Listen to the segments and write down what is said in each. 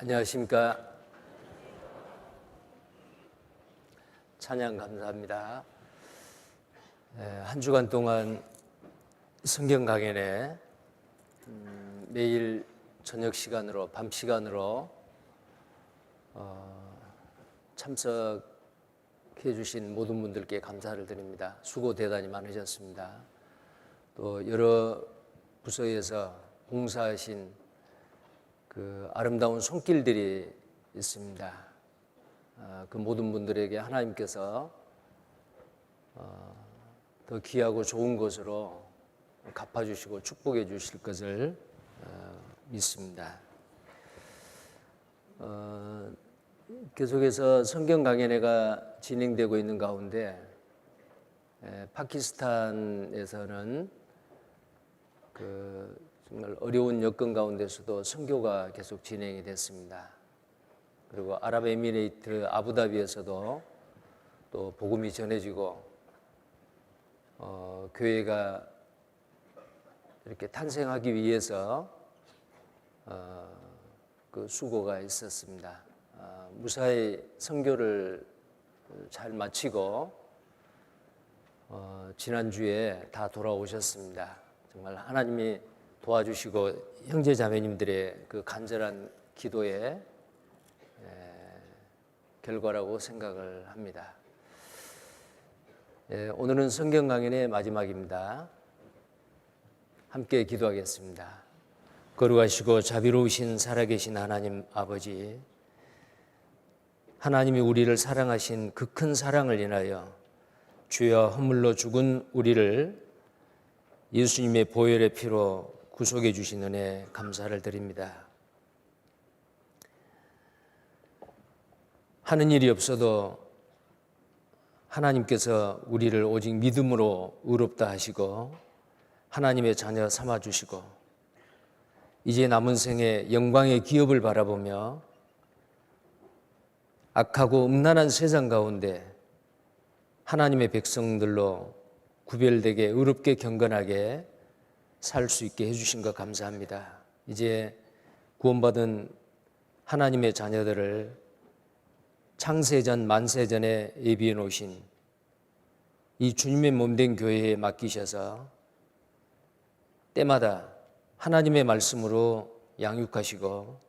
안녕하십니까. 찬양 감사합니다. 한 주간 동안 성경 강연에 매일 저녁 시간으로 밤 시간으로 참석해 주신 모든 분들께 감사를 드립니다. 수고 대단히 많으셨습니다. 또 여러 부서에서 봉사하신 그 아름다운 손길들이 있습니다. 그 모든 분들에게 하나님께서 더 귀하고 좋은 것으로 갚아주시고 축복해 주실 것을 믿습니다. 계속해서 성경 강연회가 진행되고 있는 가운데 파키스탄에서는 정말 어려운 여건 가운데서도 선교가 계속 진행이 됐습니다. 그리고 아랍에미레이트 아부다비에서도 또 복음이 전해지고 교회가 이렇게 탄생하기 위해서 그 수고가 있었습니다. 무사히 선교를 잘 마치고 지난주에 다 돌아오셨습니다. 정말 하나님이 도와주시고 형제 자매님들의 그 간절한 기도의 결과라고 생각을 합니다. 오늘은 성경 강연의 마지막입니다. 함께 기도하겠습니다. 거룩하시고 자비로우신 살아계신 하나님 아버지, 하나님이 우리를 사랑하신 그 큰 사랑을 인하여 죄와 허물로 죽은 우리를 예수님의 보혈의 피로 구속해 주신 은혜 감사를 드립니다. 하는 일이 없어도 하나님께서 우리를 오직 믿음으로 의롭다 하시고 하나님의 자녀 삼아 주시고 이제 남은 생에 영광의 기업을 바라보며 악하고 음란한 세상 가운데 하나님의 백성들로 구별되게 의롭게 경건하게 살 수 있게 해주신 것 감사합니다. 이제 구원받은 하나님의 자녀들을 창세전 만세전에 예비해 놓으신 이 주님의 몸된 교회에 맡기셔서 때마다 하나님의 말씀으로 양육하시고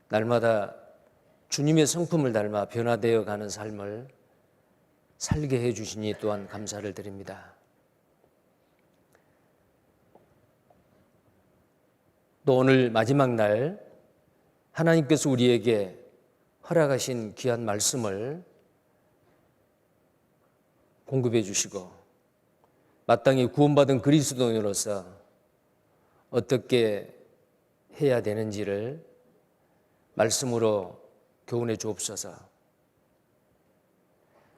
날마다 주님의 성품을 닮아 변화되어 가는 삶을 살게 해 주시니 또한 감사를 드립니다. 또 오늘 마지막 날 하나님께서 우리에게 허락하신 귀한 말씀을 공급해 주시고 마땅히 구원받은 그리스도인으로서 어떻게 해야 되는지를 말씀으로 교훈해 주옵소서.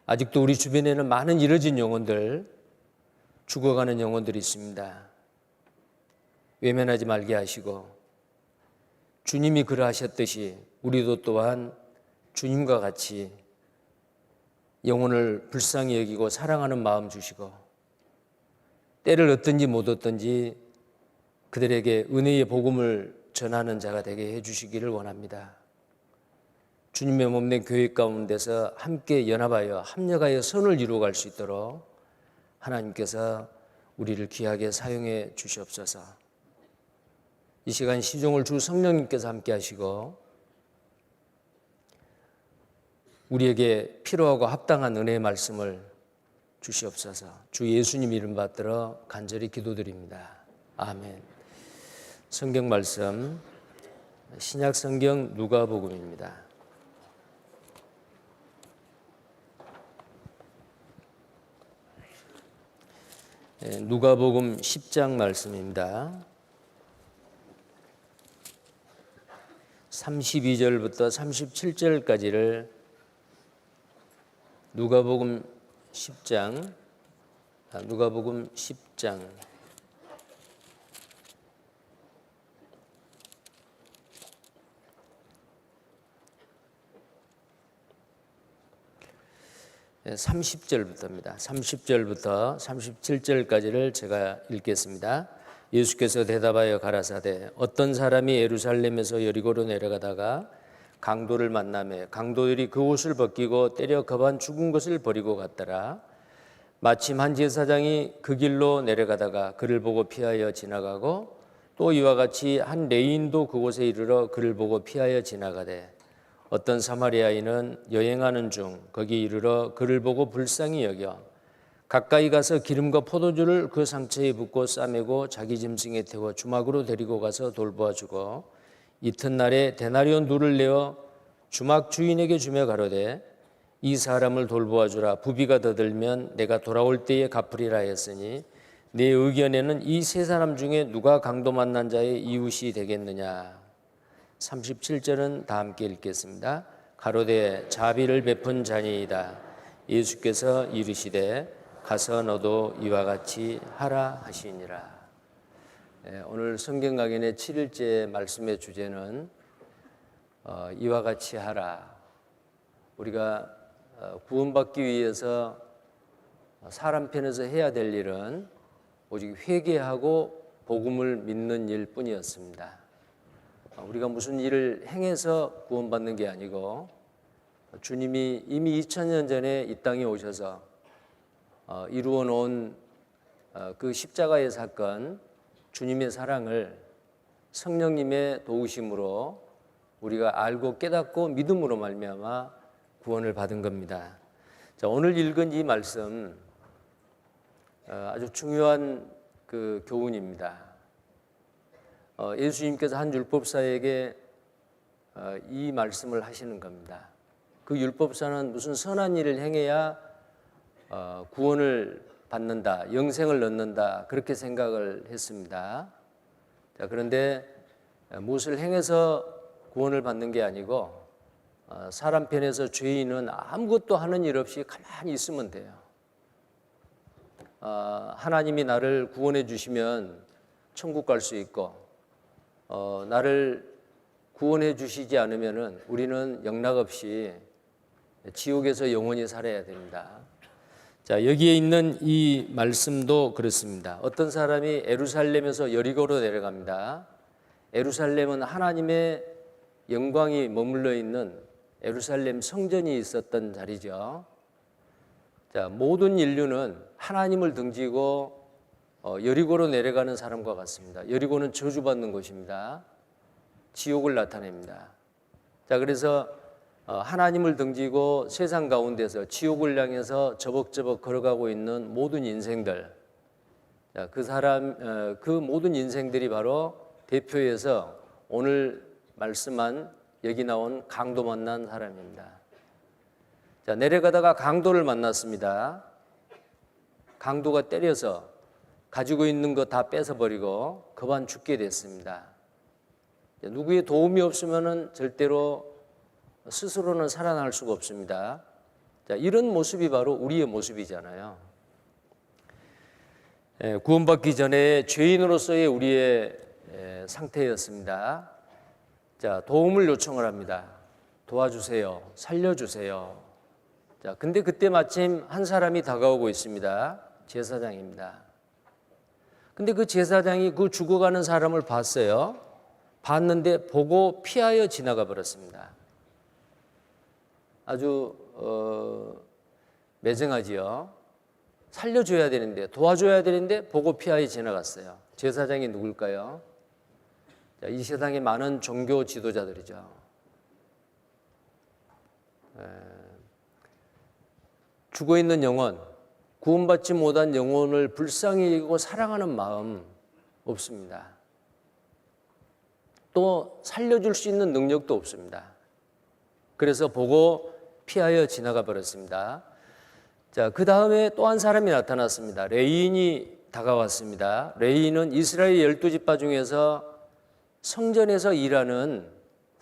아직도 우리 주변에는 많은 잃어진 영혼들, 죽어가는 영혼들이 있습니다. 외면하지 말게 하시고 주님이 그러하셨듯이 우리도 또한 주님과 같이 영혼을 불쌍히 여기고 사랑하는 마음 주시고 때를 얻든지 못 얻든지 그들에게 은혜의 복음을 전하는 자가 되게 해주시기를 원합니다. 주님의 몸된 교회 가운데서 함께 연합하여 합력하여 선을 이루어갈 수 있도록 하나님께서 우리를 귀하게 사용해 주시옵소서. 이 시간 시종을 주 성령님께서 함께 하시고 우리에게 필요하고 합당한 은혜의 말씀을 주시옵소서. 주 예수님 이름 받들어 간절히 기도드립니다. 아멘. 성경 말씀 신약 성경 누가복음입니다. 누가복음 10장 말씀입니다. 32절부터 37절까지를 누가복음 10장 네, 30절부터입니다. 30절부터 37절까지를 제가 읽겠습니다. 예수께서 대답하여 가라사대 어떤 사람이 예루살렘에서 여리고로 내려가다가 강도를 만나매 강도들이 그 옷을 벗기고 때려 겁안 죽은 것을 버리고 갔더라. 마침 한 제사장이 그 길로 내려가다가 그를 보고 피하여 지나가고 또 이와 같이 한 레위인도 그곳에 이르러 그를 보고 피하여 지나가되 어떤 사마리아인은 여행하는 중 거기 이르러 그를 보고 불쌍히 여겨 가까이 가서 기름과 포도주를 그 상처에 붓고 싸매고 자기 짐승에 태워 주막으로 데리고 가서 돌보아 주고 이튿날에 데나리온 둘을 내어 주막 주인에게 주며 가로되 이 사람을 돌보아 주라. 부비가 더 들면 내가 돌아올 때에 갚으리라 했으니 내 의견에는 이 세 사람 중에 누가 강도 만난 자의 이웃이 되겠느냐. 37절은 다 함께 읽겠습니다. 가로되 자비를 베푼 자니이다. 예수께서 이르시되 가서 너도 이와 같이 하라 하시니라. 오늘 성경 강연의 7일째 말씀의 주제는 이와 같이 하라. 우리가 구원받기 위해서 사람 편에서 해야 될 일은 오직 회개하고 복음을 믿는 일뿐이었습니다. 우리가 무슨 일을 행해서 구원받는 게 아니고 주님이 이미 2000년 전에 이 땅에 오셔서 이루어 놓은 그 십자가의 사건, 주님의 사랑을 성령님의 도우심으로 우리가 알고 깨닫고 믿음으로 말미암아 구원을 받은 겁니다. 자, 오늘 읽은 이 말씀 아주 중요한 그 교훈입니다. 예수님께서 한 율법사에게 이 말씀을 하시는 겁니다. 그 율법사는 무슨 선한 일을 행해야 구원을 받는다, 영생을 얻는다 그렇게 생각을 했습니다. 자, 그런데 무엇을 행해서 구원을 받는 게 아니고 사람 편에서 죄인은 아무것도 하는 일 없이 가만히 있으면 돼요. 하나님이 나를 구원해 주시면 천국 갈 수 있고 나를 구원해 주시지 않으면은 우리는 영락없이 지옥에서 영원히 살아야 됩니다. 자, 여기에 있는 이 말씀도 그렇습니다. 어떤 사람이 예루살렘에서 여리고로 내려갑니다. 예루살렘은 하나님의 영광이 머물러 있는 예루살렘 성전이 있었던 자리죠. 자, 모든 인류는 하나님을 등지고 여리고로 내려가는 사람과 같습니다. 여리고는 저주받는 곳입니다. 지옥을 나타냅니다. 자, 그래서 하나님을 등지고 세상 가운데서 지옥을 향해서 저벅저벅 걸어가고 있는 모든 인생들, 그 모든 인생들이 바로 대표해서 오늘 말씀한 여기 나온 강도 만난 사람입니다. 자, 내려가다가 강도를 만났습니다. 강도가 때려서 가지고 있는 거 다 뺏어버리고 그만 죽게 됐습니다. 누구의 도움이 없으면은 절대로 스스로는 살아날 수가 없습니다. 자, 이런 모습이 바로 우리의 모습이잖아요. 구원받기 전에 죄인으로서의 우리의 상태였습니다. 자, 도움을 요청을 합니다. 도와주세요. 살려주세요. 자, 근데 그때 마침 한 사람이 다가오고 있습니다. 제사장입니다. 근데 그 제사장이 그 죽어가는 사람을 봤어요. 봤는데 보고 피하여 지나가 버렸습니다. 아주 매정하지요. 살려줘야 되는데, 도와줘야 되는데 보고 피하여 지나갔어요. 제사장이 누굴까요? 자, 이 세상에 많은 종교 지도자들이죠. 죽어있는 영혼, 구원받지 못한 영혼을 불쌍히 여기고 사랑하는 마음 없습니다. 또 살려줄 수 있는 능력도 없습니다. 그래서 보고 피하여 지나가 버렸습니다. 자, 그 다음에 또 한 사람이 나타났습니다. 레위인이 다가왔습니다. 레위인은 이스라엘 12지파 중에서 성전에서 일하는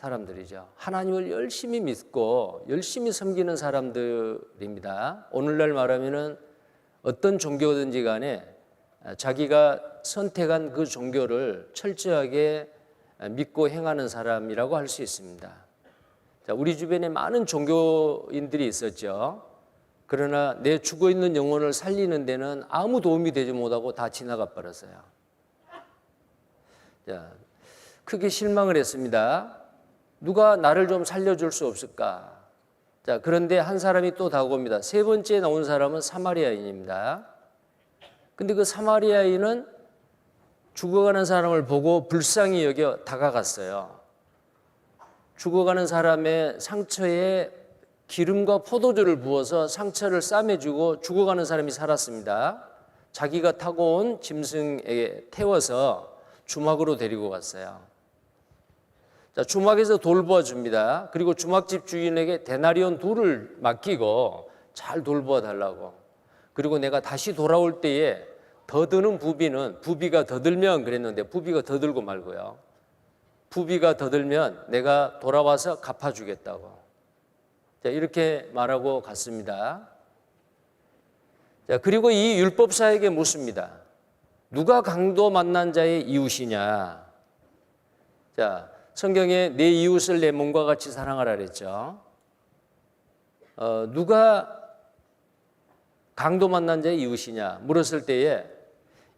사람들이죠. 하나님을 열심히 믿고 열심히 섬기는 사람들입니다. 오늘날 말하면은 어떤 종교든지 간에 자기가 선택한 그 종교를 철저하게 믿고 행하는 사람이라고 할 수 있습니다. 자, 우리 주변에 많은 종교인들이 있었죠. 그러나 내 죽어있는 영혼을 살리는 데는 아무 도움이 되지 못하고 다 지나가 버렸어요. 자, 크게 실망을 했습니다. 누가 나를 좀 살려줄 수 없을까? 자, 그런데 한 사람이 또 다가옵니다. 세 번째 나온 사람은 사마리아인입니다. 근데 그 사마리아인은 죽어가는 사람을 보고 불쌍히 여겨 다가갔어요. 죽어가는 사람의 상처에 기름과 포도주를 부어서 상처를 싸매주고 죽어가는 사람이 살았습니다. 자기가 타고 온 짐승에게 태워서 주막으로 데리고 갔어요. 자, 주막에서 돌보아 줍니다. 그리고 주막집 주인에게 데나리온 2를 맡기고 잘 돌보아 달라고. 그리고 내가 다시 돌아올 때에 더 드는 부비가 더 들면 그랬는데 부비가 더 들고 말고요. 부비가 더 들면 내가 돌아와서 갚아주겠다고. 자, 이렇게 말하고 갔습니다. 자, 그리고 이 율법사에게 묻습니다. 누가 강도 만난 자의 이웃이냐? 자, 성경에 내 이웃을 내 몸과 같이 사랑하라 그랬죠. 누가 강도 만난 자의 이웃이냐 물었을 때에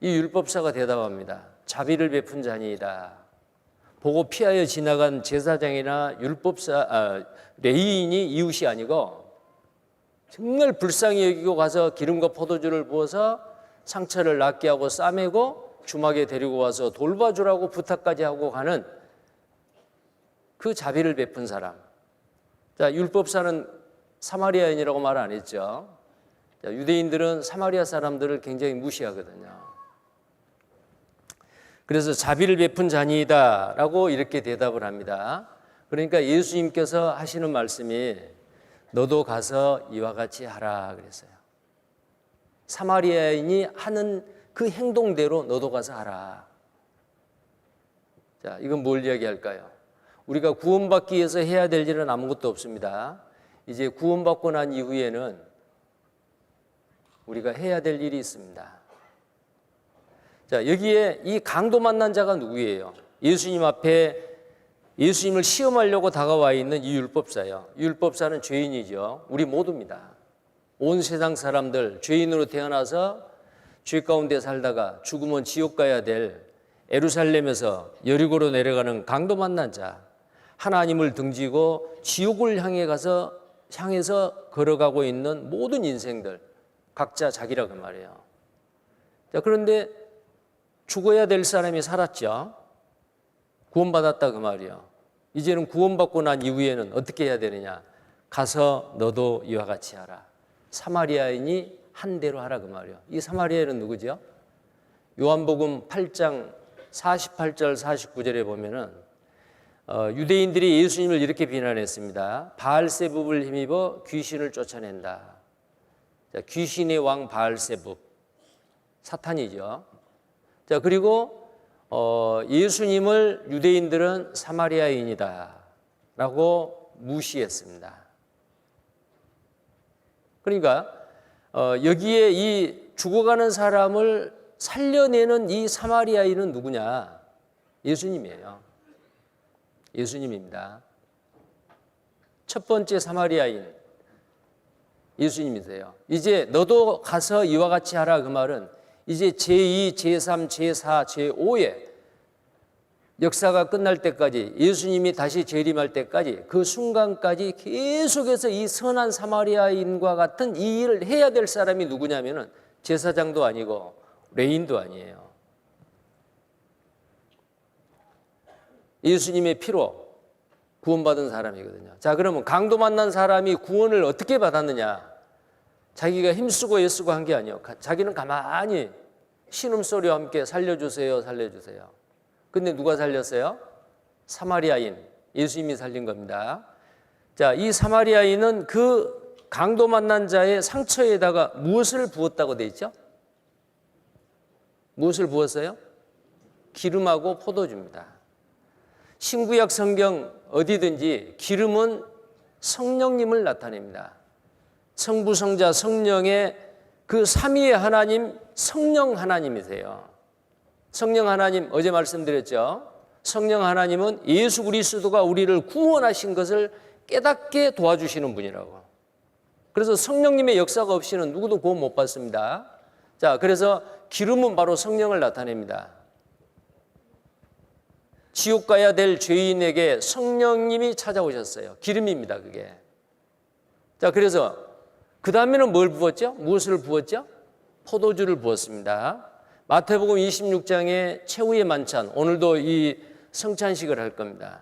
이 율법사가 대답합니다. 자비를 베푼 자니이다. 보고 피하여 지나간 제사장이나 레위인이 이웃이 아니고 정말 불쌍히 여기고 가서 기름과 포도주를 부어서 상처를 낫게 하고 싸매고 주막에 데리고 와서 돌봐주라고 부탁까지 하고 가는 그 자비를 베푼 사람. 자, 율법사는 사마리아인이라고 말 안 했죠. 자, 유대인들은 사마리아 사람들을 굉장히 무시하거든요. 그래서 자비를 베푼 자니이다 라고 이렇게 대답을 합니다. 그러니까 예수님께서 하시는 말씀이 너도 가서 이와 같이 하라 그랬어요. 사마리아인이 하는 그 행동대로 너도 가서 하라. 자, 이건 뭘 이야기할까요? 우리가 구원받기 위해서 해야 될 일은 아무것도 없습니다. 이제 구원받고 난 이후에는 우리가 해야 될 일이 있습니다. 자, 여기에 이 강도 만난 자가 누구예요? 예수님 앞에 예수님을 시험하려고 다가와 있는 이 율법사예요. 이 율법사는 죄인이죠. 우리 모두입니다. 온 세상 사람들 죄인으로 태어나서 죄 가운데 살다가 죽으면 지옥 가야 될 예루살렘에서 여리고로 내려가는 강도 만난 자, 하나님을 등지고 지옥을 향해서 걸어가고 있는 모든 인생들, 각자 자기라 그 말이에요. 자, 그런데 죽어야 될 사람이 살았죠. 구원받았다 그 말이에요. 이제는 구원받고 난 이후에는 어떻게 해야 되느냐? 가서 너도 이와 같이 하라. 사마리아인이 한 대로 하라 그 말이에요. 이 사마리아인은 누구죠? 요한복음 8장 48절 49절에 보면은 유대인들이 예수님을 이렇게 비난했습니다. 바알세붑을 힘입어 귀신을 쫓아낸다. 자, 귀신의 왕 바알세붑, 사탄이죠. 자, 그리고 예수님을 유대인들은 사마리아인이다 라고 무시했습니다. 그러니까 여기에 이 죽어가는 사람을 살려내는 이 사마리아인은 누구냐? 예수님이에요. 예수님입니다. 첫 번째 사마리아인 예수님이세요. 이제 너도 가서 이와 같이 하라 그 말은 이제 제2, 제3, 제4, 제5의 역사가 끝날 때까지 예수님이 다시 재림할 때까지 그 순간까지 계속해서 이 선한 사마리아인과 같은 이 일을 해야 될 사람이 누구냐면은 제사장도 아니고 레인도 아니에요. 예수님의 피로 구원받은 사람이거든요. 자, 그러면 강도 만난 사람이 구원을 어떻게 받았느냐? 자기가 힘쓰고 애쓰고 한 게 아니에요. 자기는 가만히 신음소리와 함께 살려주세요, 살려주세요. 근데 누가 살렸어요? 사마리아인, 예수님이 살린 겁니다. 자, 이 사마리아인은 그 강도 만난 자의 상처에다가 무엇을 부었다고 돼 있죠? 무엇을 부었어요? 기름하고 포도주입니다. 신구약 성경 어디든지 기름은 성령님을 나타냅니다. 성부, 성자, 성령의 그 삼위의 하나님, 성령 하나님이세요. 성령 하나님, 어제 말씀드렸죠. 성령 하나님은 예수 그리스도가 우리를 구원하신 것을 깨닫게 도와주시는 분이라고. 그래서 성령님의 역사가 없이는 누구도 구원 못 받습니다. 자, 그래서 기름은 바로 성령을 나타냅니다. 지옥 가야 될 죄인에게 성령님이 찾아오셨어요. 기름입니다, 그게. 자, 그래서 그 다음에는 뭘 부었죠? 무엇을 부었죠? 포도주를 부었습니다. 마태복음 26장의 최후의 만찬, 오늘도 이 성찬식을 할 겁니다.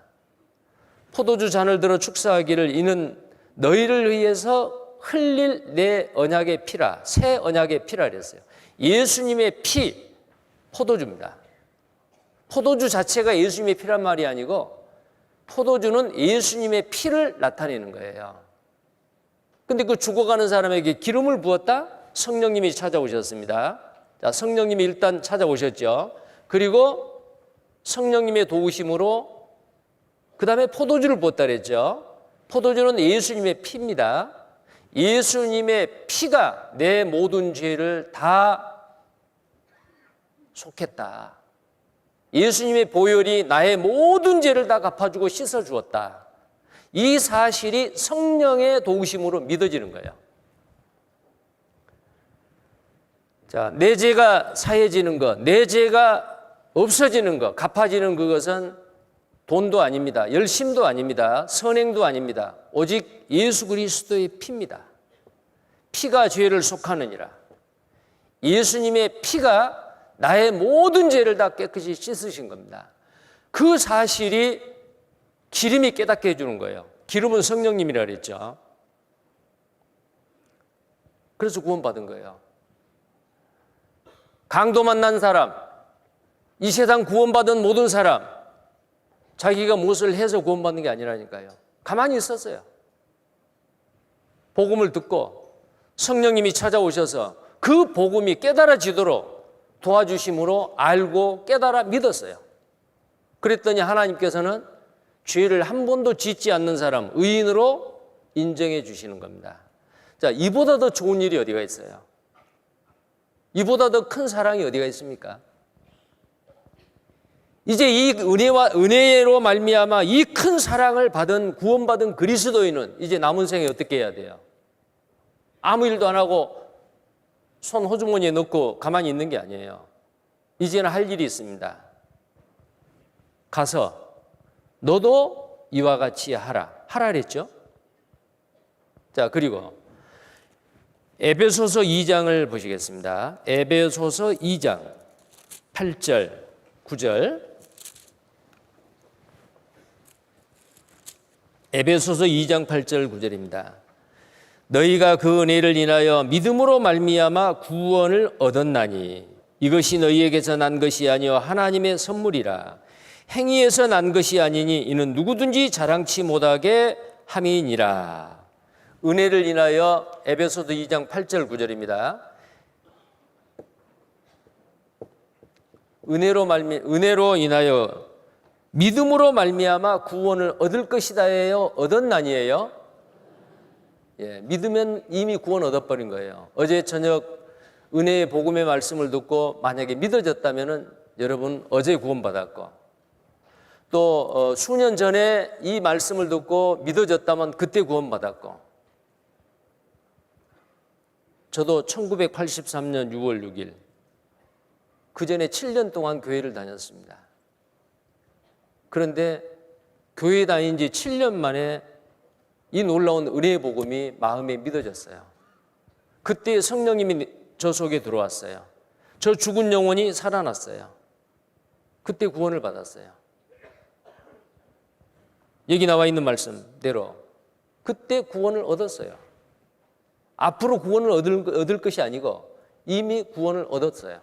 포도주 잔을 들어 축사하기를 이는 너희를 위해서 흘릴 내 언약의 피라, 새 언약의 피라 그랬어요. 예수님의 피, 포도주입니다. 포도주 자체가 예수님의 피란 말이 아니고 포도주는 예수님의 피를 나타내는 거예요. 근데 그 죽어가는 사람에게 기름을 부었다? 성령님이 찾아오셨습니다. 자, 성령님이 일단 찾아오셨죠. 그리고 성령님의 도우심으로 그 다음에 포도주를 부었다 그랬죠. 포도주는 예수님의 피입니다. 예수님의 피가 내 모든 죄를 다 속했다. 예수님의 보혈이 나의 모든 죄를 다 갚아주고 씻어주었다. 이 사실이 성령의 도우심으로 믿어지는 거예요. 자, 내 죄가 사해지는 것, 내 죄가 없어지는 것, 갚아지는 그것은 돈도 아닙니다. 열심도 아닙니다. 선행도 아닙니다. 오직 예수 그리스도의 피입니다. 피가 죄를 속하느니라. 예수님의 피가 나의 모든 죄를 다 깨끗이 씻으신 겁니다. 그 사실이 기름이 깨닫게 해주는 거예요. 기름은 성령님이라 그랬죠. 그래서 구원받은 거예요. 강도 만난 사람, 이 세상 구원받은 모든 사람, 자기가 무엇을 해서 구원받는 게 아니라니까요. 가만히 있었어요. 복음을 듣고 성령님이 찾아오셔서 그 복음이 깨달아지도록 도와주심으로 알고 깨달아 믿었어요. 그랬더니 하나님께서는 죄를 한 번도 짓지 않는 사람 의인으로 인정해 주시는 겁니다. 자, 이보다 더 좋은 일이 어디가 있어요? 이보다 더 큰 사랑이 어디가 있습니까? 이제 이 은혜로 말미암아 이 큰 사랑을 받은 구원받은 그리스도인은 이제 남은 생에 어떻게 해야 돼요? 아무 일도 안 하고 손 호주머니에 넣고 가만히 있는 게 아니에요. 이제는 할 일이 있습니다. 가서 너도 이와 같이 하라 그랬죠. 자, 그리고 에베소서 2장을 보시겠습니다. 에베소서 2장 8절 9절. 에베소서 2장 8절 9절입니다. 너희가 그 은혜를 인하여 믿음으로 말미암아 구원을 얻었나니 이것이 너희에게서 난 것이 아니요 하나님의 선물이라. 행위에서 난 것이 아니니 이는 누구든지 자랑치 못하게 함이니라. 은혜를 인하여 에베소서 2장 8절 9절입니다. 은혜로 인하여 믿음으로 말미암아 구원을 얻을 것이다예요. 얻었나니예요? 예, 믿으면 이미 구원 얻어버린 거예요. 어제 저녁 은혜의 복음의 말씀을 듣고 만약에 믿어졌다면은 여러분 어제 구원받았고, 또 수년 전에 이 말씀을 듣고 믿어졌다면 그때 구원받았고, 저도 1983년 6월 6일 그 전에 7년 동안 교회를 다녔습니다. 그런데 교회 다닌 지 7년 만에 이 놀라운 은혜의 복음이 마음에 믿어졌어요. 그때 성령님이 저 속에 들어왔어요. 저 죽은 영혼이 살아났어요. 그때 구원을 받았어요. 여기 나와 있는 말씀대로 그때 구원을 얻었어요. 앞으로 구원을 얻을 것이 아니고 이미 구원을 얻었어요.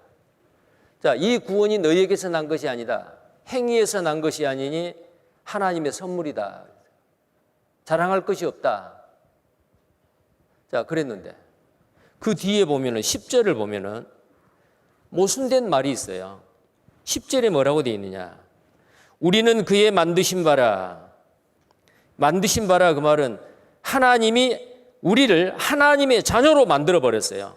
자, 이 구원이 너희에게서 난 것이 아니다. 행위에서 난 것이 아니니 하나님의 선물이다. 자랑할 것이 없다. 자, 그랬는데 그 뒤에 보면은 10절을 보면은 모순된 말이 있어요. 10절에 뭐라고 되어 있느냐? 우리는 그의 만드신 바라. 만드신 바라, 그 말은 하나님이 우리를 하나님의 자녀로 만들어 버렸어요.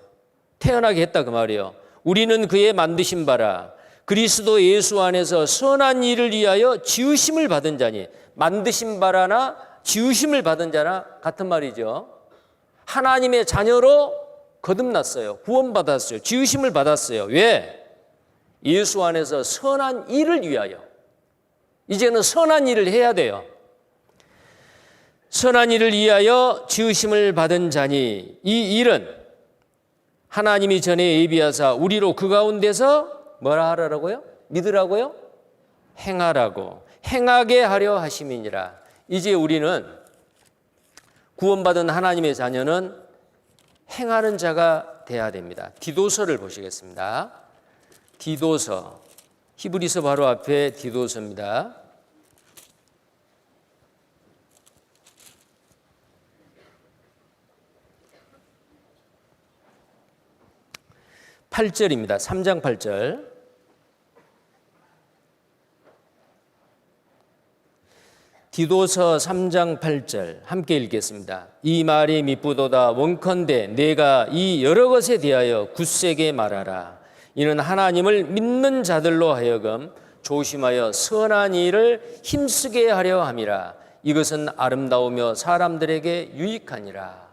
태어나게 했다 그 말이에요. 우리는 그의 만드신 바라 그리스도 예수 안에서 선한 일을 위하여 지으심을 받은 자니, 만드신 바라나 지으심을 받은 자나 같은 말이죠. 하나님의 자녀로 거듭났어요. 구원받았어요. 지으심을 받았어요. 왜? 예수 안에서 선한 일을 위하여. 이제는 선한 일을 해야 돼요. 선한 일을 위하여 지으심을 받은 자니 이 일은 하나님이 전에 예비하사 우리로 그 가운데서 뭐라 하라고요? 믿으라고요? 행하라고, 행하게 하려 하심이니라. 이제 우리는 구원받은 하나님의 자녀는 행하는 자가 돼야 됩니다. 디도서를 보시겠습니다. 디도서, 히브리서 바로 앞에 디도서입니다. 8절입니다. 3장 8절. 디도서 3장 8절 함께 읽겠습니다. 이 말이 미쁘도다 원컨대 내가 이 여러 것에 대하여 굳세게 말하라. 이는 하나님을 믿는 자들로 하여금 조심하여 선한 일을 힘쓰게 하려 함이라. 이것은 아름다우며 사람들에게 유익하니라.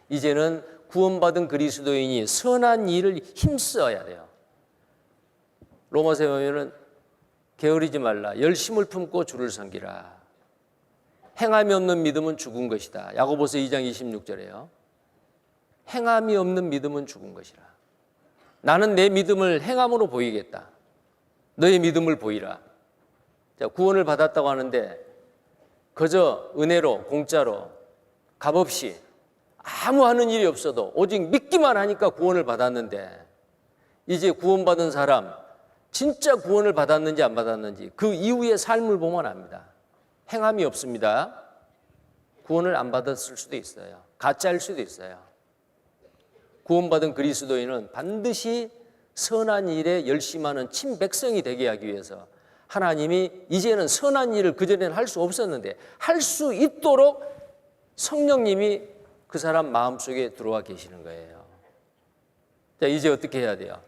이제는 구원받은 그리스도인이 선한 일을 힘써야 돼요. 로마서에 보면은 게으르지 말라. 열심을 품고 주를 섬기라. 행함이 없는 믿음은 죽은 것이다. 야고보서 2장 26절에요. 행함이 없는 믿음은 죽은 것이라. 나는 내 믿음을 행함으로 보이겠다. 너의 믿음을 보이라. 자, 구원을 받았다고 하는데 그저 은혜로 공짜로 값없이 아무 하는 일이 없어도 오직 믿기만 하니까 구원을 받았는데 이제 구원받은 사람 진짜 구원을 받았는지 안 받았는지 그 이후의 삶을 보면 압니다. 행함이 없습니다. 구원을 안 받았을 수도 있어요. 가짜일 수도 있어요. 구원받은 그리스도인은 반드시 선한 일에 열심하는 친백성이 되게 하기 위해서 하나님이 이제는 선한 일을 그전에는 할 수 없었는데 할 수 있도록 성령님이 그 사람 마음속에 들어와 계시는 거예요. 자, 이제 어떻게 해야 돼요?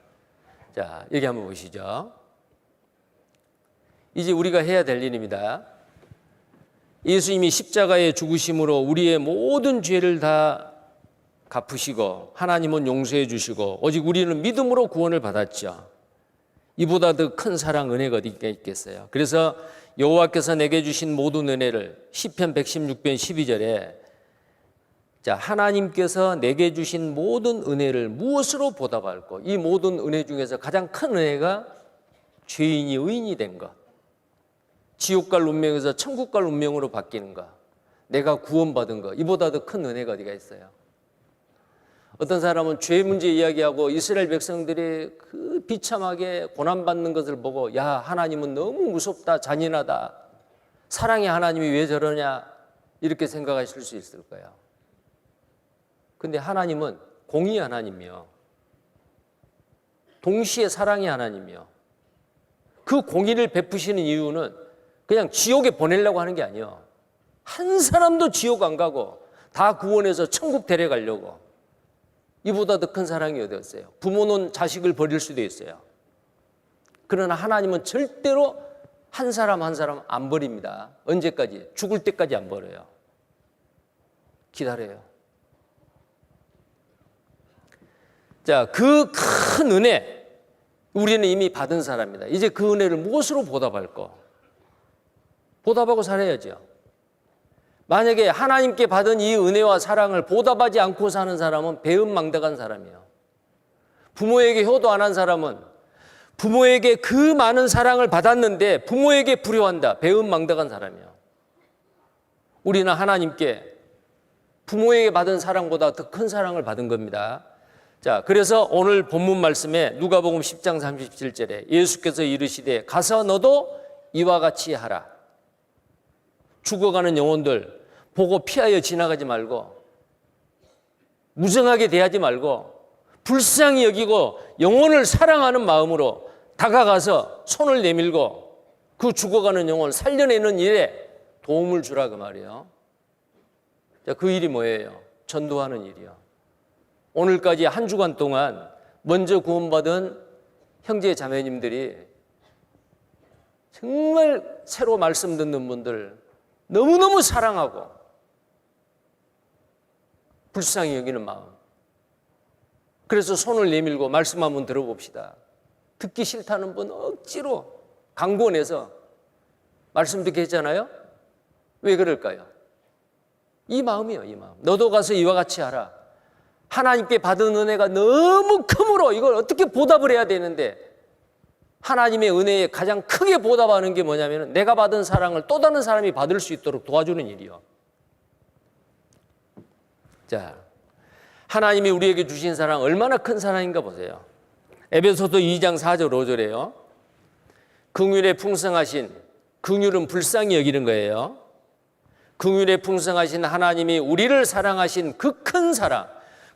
자, 여기 한번 보시죠. 이제 우리가 해야 될 일입니다. 예수님이 십자가의 죽으심으로 우리의 모든 죄를 다 갚으시고 하나님은 용서해 주시고 오직 우리는 믿음으로 구원을 받았죠. 이보다 더 큰 사랑 은혜가 어디 있겠어요. 그래서 여호와께서 내게 주신 모든 은혜를 시편 116편 12절에 자, 하나님께서 내게 주신 모든 은혜를 무엇으로 보답할고 이 모든 은혜 중에서 가장 큰 은혜가 죄인이 의인이 된 것, 지옥 갈 운명에서 천국 갈 운명으로 바뀌는 것, 내가 구원받은 것, 이보다 더 큰 은혜가 어디가 있어요. 어떤 사람은 죄 문제 이야기하고 이스라엘 백성들이 그 비참하게 고난받는 것을 보고 야, 하나님은 너무 무섭다, 잔인하다, 사랑의 하나님이 왜 저러냐 이렇게 생각하실 수 있을 거예요. 근데 하나님은 공의 하나님이요, 동시에 사랑의 하나님이요. 그 공의를 베푸시는 이유는 그냥 지옥에 보내려고 하는 게 아니에요. 한 사람도 지옥 안 가고 다 구원해서 천국 데려가려고. 이보다 더 큰 사랑이 어디 있어요. 부모는 자식을 버릴 수도 있어요. 그러나 하나님은 절대로 한 사람 한 사람 안 버립니다. 언제까지? 죽을 때까지 안 버려요. 기다려요. 자, 그 큰 은혜 우리는 이미 받은 사람입니다. 이제 그 은혜를 무엇으로 보답할까? 보답하고 살아야죠. 만약에 하나님께 받은 이 은혜와 사랑을 보답하지 않고 사는 사람은 배은망덕한 사람이에요. 부모에게 효도 안 한 사람은 부모에게 그 많은 사랑을 받았는데 부모에게 불효한다. 배은망덕한 사람이에요. 우리는 하나님께 부모에게 받은 사랑보다 더 큰 사랑을 받은 겁니다. 자, 그래서 오늘 본문 말씀에 누가복음 10장 37절에 예수께서 이르시되 가서 너도 이와 같이 하라. 죽어가는 영혼들 보고 피하여 지나가지 말고 무정하게 대하지 말고 불쌍히 여기고 영혼을 사랑하는 마음으로 다가가서 손을 내밀고 그 죽어가는 영혼을 살려내는 일에 도움을 주라 그 말이에요. 자, 그 일이 뭐예요? 전도하는 일이요. 오늘까지 한 주간 동안 먼저 구원받은 형제 자매님들이 정말 새로 말씀 듣는 분들 너무너무 사랑하고 불쌍히 여기는 마음. 그래서 손을 내밀고 말씀 한번 들어봅시다. 듣기 싫다는 분 억지로 강권해서 말씀 듣게 했잖아요. 왜 그럴까요? 이 마음이에요. 이 마음. 너도 가서 이와 같이 하라. 하나님께 받은 은혜가 너무 크므로 이걸 어떻게 보답을 해야 되는데, 하나님의 은혜에 가장 크게 보답하는 게 뭐냐면 내가 받은 사랑을 또 다른 사람이 받을 수 있도록 도와주는 일이요. 자, 하나님이 우리에게 주신 사랑 얼마나 큰 사랑인가 보세요. 에베소서 2장 4절 5절에요. 긍휼에 풍성하신, 긍휼은 불쌍히 여기는 거예요. 긍휼에 풍성하신 하나님이 우리를 사랑하신 그 큰 사랑,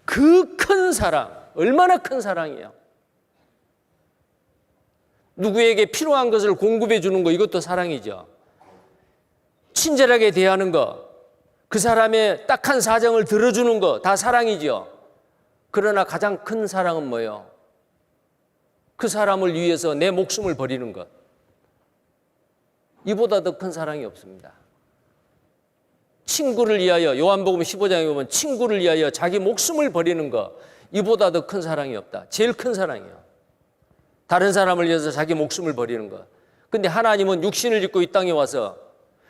그 큰 사랑, 얼마나 큰 사랑이에요. 누구에게 필요한 것을 공급해 주는 거, 이것도 사랑이죠. 친절하게 대하는 거, 그 사람의 딱한 사정을 들어주는 거, 다 사랑이죠. 그러나 가장 큰 사랑은 뭐예요? 그 사람을 위해서 내 목숨을 버리는 것. 이보다 더 큰 사랑이 없습니다. 친구를 위하여, 요한복음 15장에 보면 친구를 위하여 자기 목숨을 버리는 것, 이보다 더 큰 사랑이 없다. 제일 큰 사랑이에요. 다른 사람을 위해서 자기 목숨을 버리는 것. 근데 하나님은 육신을 입고 이 땅에 와서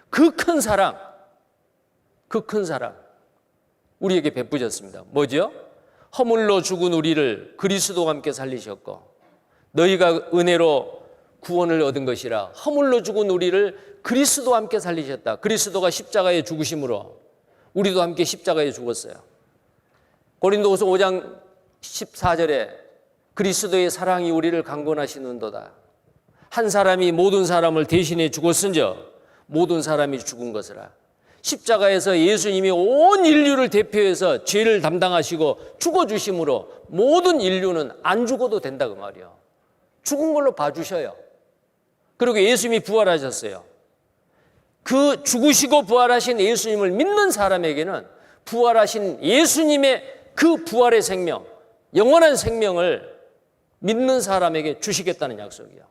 그 큰 사랑, 그 큰 사랑 우리에게 베푸셨습니다. 뭐죠? 허물로 죽은 우리를 그리스도와 함께 살리셨고, 너희가 은혜로 구원을 얻은 것이라. 허물로 죽은 우리를 그리스도와 함께 살리셨다. 그리스도가 십자가에 죽으심으로 우리도 함께 십자가에 죽었어요. 고린도후서 5장 14절에 그리스도의 사랑이 우리를 강권하시는도다. 한 사람이 모든 사람을 대신해 죽었은즉 모든 사람이 죽은 것이라. 십자가에서 예수님이 온 인류를 대표해서 죄를 담당하시고 죽어주심으로 모든 인류는 안 죽어도 된다 그 말이에요. 죽은 걸로 봐주셔요. 그리고 예수님이 부활하셨어요. 그 죽으시고 부활하신 예수님을 믿는 사람에게는 부활하신 예수님의 그 부활의 생명, 영원한 생명을 믿는 사람에게 주시겠다는 약속이에요.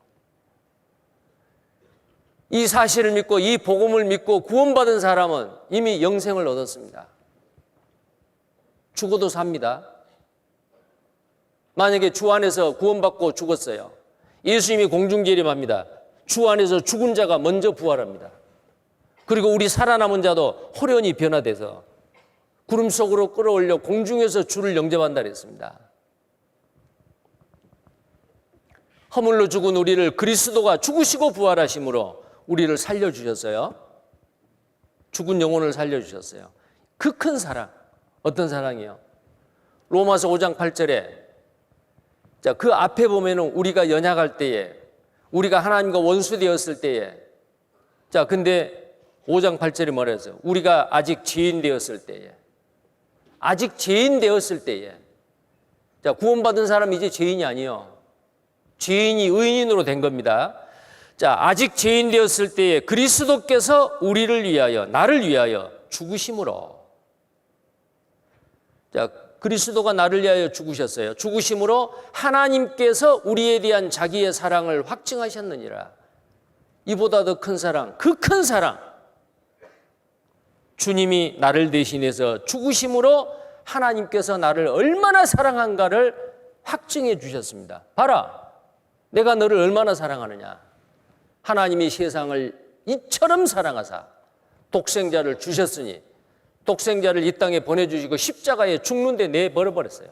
이 사실을 믿고 이 복음을 믿고 구원받은 사람은 이미 영생을 얻었습니다. 죽어도 삽니다. 만약에 주 안에서 구원받고 죽었어요. 예수님이 공중재림합니다. 주 안에서 죽은 자가 먼저 부활합니다. 그리고 우리 살아남은 자도 호련히 변화돼서 구름 속으로 끌어올려 공중에서 주를 영접한다 그랬습니다. 허물로 죽은 우리를 그리스도가 죽으시고 부활하심으로 우리를 살려주셨어요. 죽은 영혼을 살려주셨어요. 그 큰 사랑, 어떤 사랑이요? 로마서 5장 8절에 자, 그 앞에 보면은 우리가 연약할 때에, 우리가 하나님과 원수되었을 때에, 자, 근데 5장 8절에 뭐라 했어요? 우리가 아직 죄인 되었을 때에, 아직 죄인 되었을 때에, 자, 구원받은 사람이 이제 죄인이 아니에요. 죄인이 의인으로 된 겁니다. 자, 아직 죄인 되었을 때에 그리스도께서 우리를 위하여, 나를 위하여 죽으심으로, 자, 그리스도가 나를 위하여 죽으셨어요. 죽으심으로 하나님께서 우리에 대한 자기의 사랑을 확증하셨느니라. 이보다 더 큰 사랑, 그 큰 사랑, 주님이 나를 대신해서 죽으심으로 하나님께서 나를 얼마나 사랑한가를 확증해 주셨습니다. 봐라, 내가 너를 얼마나 사랑하느냐. 하나님이 세상을 이처럼 사랑하사 독생자를 주셨으니 독생자를 이 땅에 보내주시고 십자가에 죽는데 내버려버렸어요.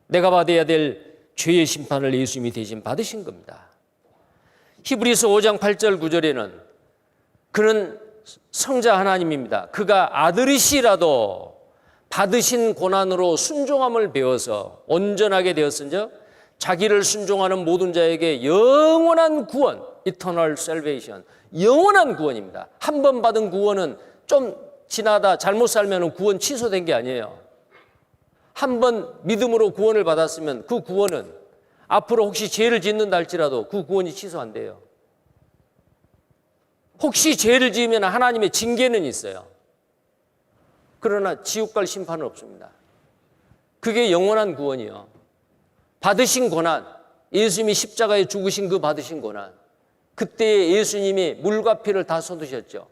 내가 받아야 될 죄의 심판을 예수님이 대신 받으신 겁니다. 히브리서 5장 8절 9절에는 그는 성자 하나님입니다. 그가 아들이시라도 받으신 고난으로 순종함을 배워서 온전하게 되었은즉 자기를 순종하는 모든 자에게 영원한 구원, Eternal Salvation, 영원한 구원입니다. 한 번 받은 구원은 좀 지나다 잘못 살면 구원 취소된 게 아니에요. 한 번 믿음으로 구원을 받았으면 그 구원은 앞으로 혹시 죄를 짓는다 할지라도 그 구원이 취소 안 돼요. 혹시 죄를 지으면 하나님의 징계는 있어요. 그러나 지옥 갈 심판은 없습니다. 그게 영원한 구원이요. 받으신 고난, 예수님이 십자가에 죽으신 그 받으신 고난, 그때 예수님이 물과 피를 다 쏟으셨죠.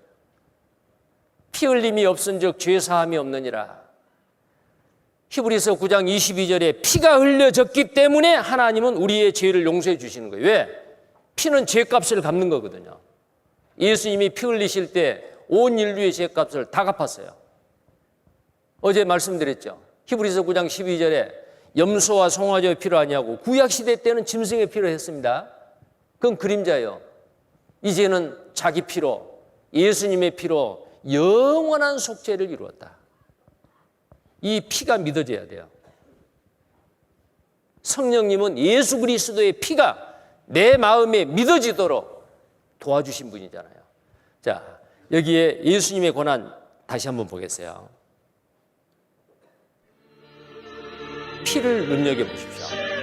피 흘림이 없은즉 죄 사함이 없느니라. 히브리서 9장 22절에 피가 흘려졌기 때문에 하나님은 우리의 죄를 용서해 주시는 거예요. 왜? 피는 죄값을 갚는 거거든요. 예수님이 피 흘리실 때 온 인류의 죄값을 다 갚았어요. 어제 말씀드렸죠. 히브리서 9장 12절에 염소와 송아지의 피로 아니하고 구약시대 때는 짐승의 피로 했습니다. 그건 그림자예요. 이제는 자기 피로, 예수님의 피로 영원한 속죄를 이루었다. 이 피가 믿어져야 돼요. 성령님은 예수 그리스도의 피가 내 마음에 믿어지도록 도와주신 분이잖아요. 자, 여기에 예수님의 고난 다시 한번 보겠어요. 피를 눈여겨보십시오.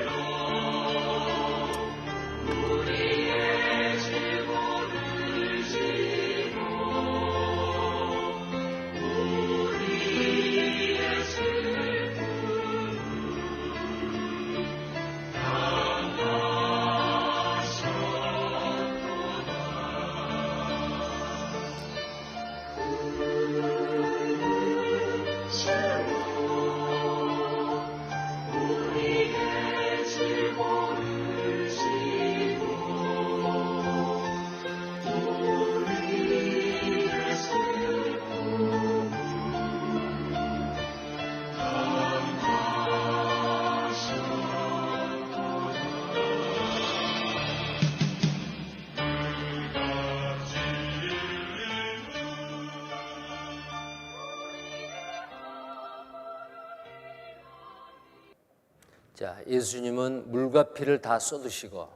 자, 예수님은 물과 피를 다 쏟으시고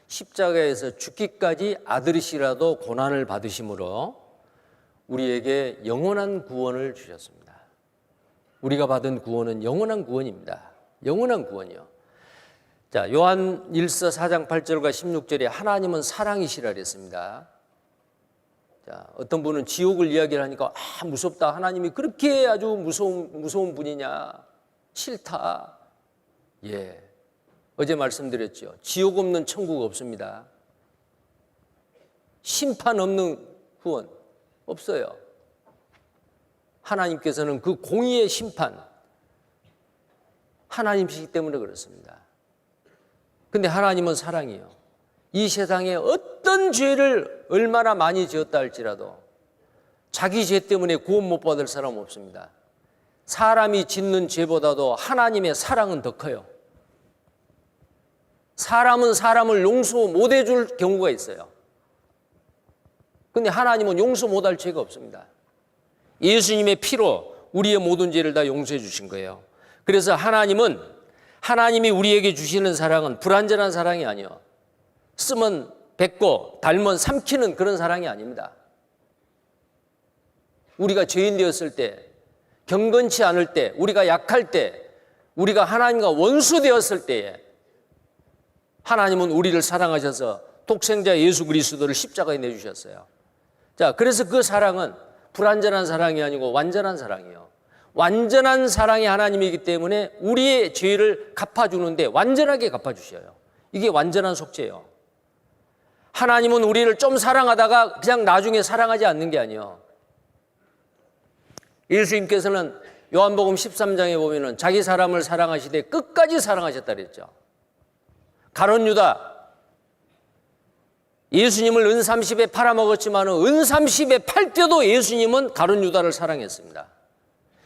십자가에서 죽기까지 아들이시라도 고난을 받으심으로 우리에게 영원한 구원을 주셨습니다. 우리가 받은 구원은 영원한 구원입니다. 영원한 구원이요. 자, 요한 1서 4장 8절과 16절에 하나님은 사랑이시라 그랬습니다. 자, 어떤 분은 지옥을 이야기를 하니까 무섭다. 하나님이 그렇게 아주 무서운 분이냐. 싫다. 예, 어제 말씀드렸죠. 지옥 없는 천국 없습니다. 심판 없는 구원 없어요. 하나님께서는 그 공의의 심판, 하나님이시기 때문에 그렇습니다. 근데 하나님은 사랑이에요. 이 세상에 어떤 죄를 얼마나 많이 지었다 할지라도 자기 죄 때문에 구원 못 받을 사람 없습니다. 사람이 짓는 죄보다도 하나님의 사랑은 더 커요. 사람은 사람을 용서 못 해줄 경우가 있어요. 근데 하나님은 용서 못할 죄가 없습니다. 예수님의 피로 우리의 모든 죄를 다 용서해 주신 거예요. 그래서 하나님이 우리에게 주시는 사랑은 불완전한 사랑이 아니에요. 쓰면 뱉고 달면 삼키는 그런 사랑이 아닙니다. 우리가 죄인 되었을 때, 경건치 않을 때, 우리가 약할 때, 우리가 하나님과 원수 되었을 때에 하나님은 우리를 사랑하셔서 독생자 예수 그리스도를 십자가에 내주셨어요. 자, 그래서 그 사랑은 불완전한 사랑이 아니고 완전한 사랑이에요. 완전한 사랑이 하나님이기 때문에 우리의 죄를 갚아주는데 완전하게 갚아주셔요. 이게 완전한 속죄예요. 하나님은 우리를 좀 사랑하다가 그냥 나중에 사랑하지 않는 게 아니에요. 예수님께서는 요한복음 13장에 보면은 자기 사람을 사랑하시되 끝까지 사랑하셨다 그랬죠. 가룟 유다, 예수님을 은삼십에 팔아먹었지만 은삼십에 팔 때도 예수님은 가룟 유다를 사랑했습니다.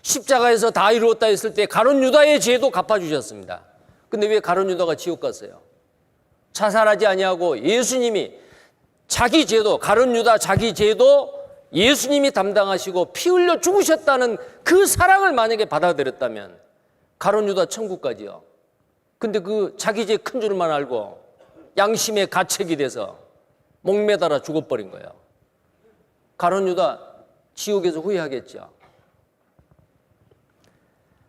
십자가에서 다 이루었다 했을 때 가룟 유다의 죄도 갚아주셨습니다. 근데 왜 가룟 유다가 지옥 갔어요? 자살하지 아니하고 예수님이 자기 죄도, 가룟 유다 자기 죄도 예수님이 담당하시고 피 흘려 죽으셨다는 그 사랑을 만약에 받아들였다면 가룟 유다 천국 가지요. 근데 그 자기 죄 큰 줄만 알고 양심의 가책이 돼서 목매달아 죽어버린 거예요. 가룟 유다 지옥에서 후회하겠죠.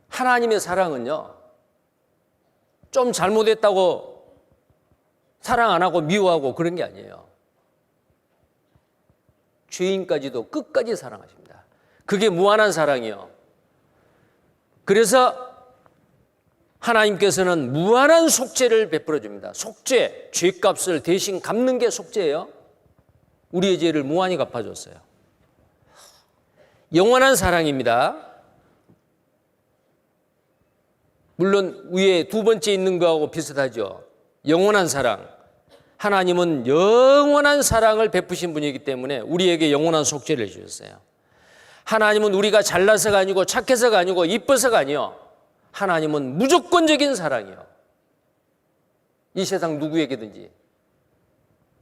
하나님의 사랑은요, 좀 잘못했다고 사랑 안 하고 미워하고 그런 게 아니에요. 죄인까지도 끝까지 사랑하십니다. 그게 무한한 사랑이요. 그래서 하나님께서는 무한한 속죄를 베풀어 줍니다. 속죄, 죄값을 대신 갚는 게 속죄예요. 우리의 죄를 무한히 갚아줬어요. 영원한 사랑입니다. 물론 위에 두 번째 있는 거하고 비슷하죠. 영원한 사랑. 하나님은 영원한 사랑을 베푸신 분이기 때문에 우리에게 영원한 속죄를 해주셨어요. 하나님은 우리가 잘나서가 아니고 착해서가 아니고 이뻐서가 아니요. 하나님은 무조건적인 사랑이요. 이 세상 누구에게든지.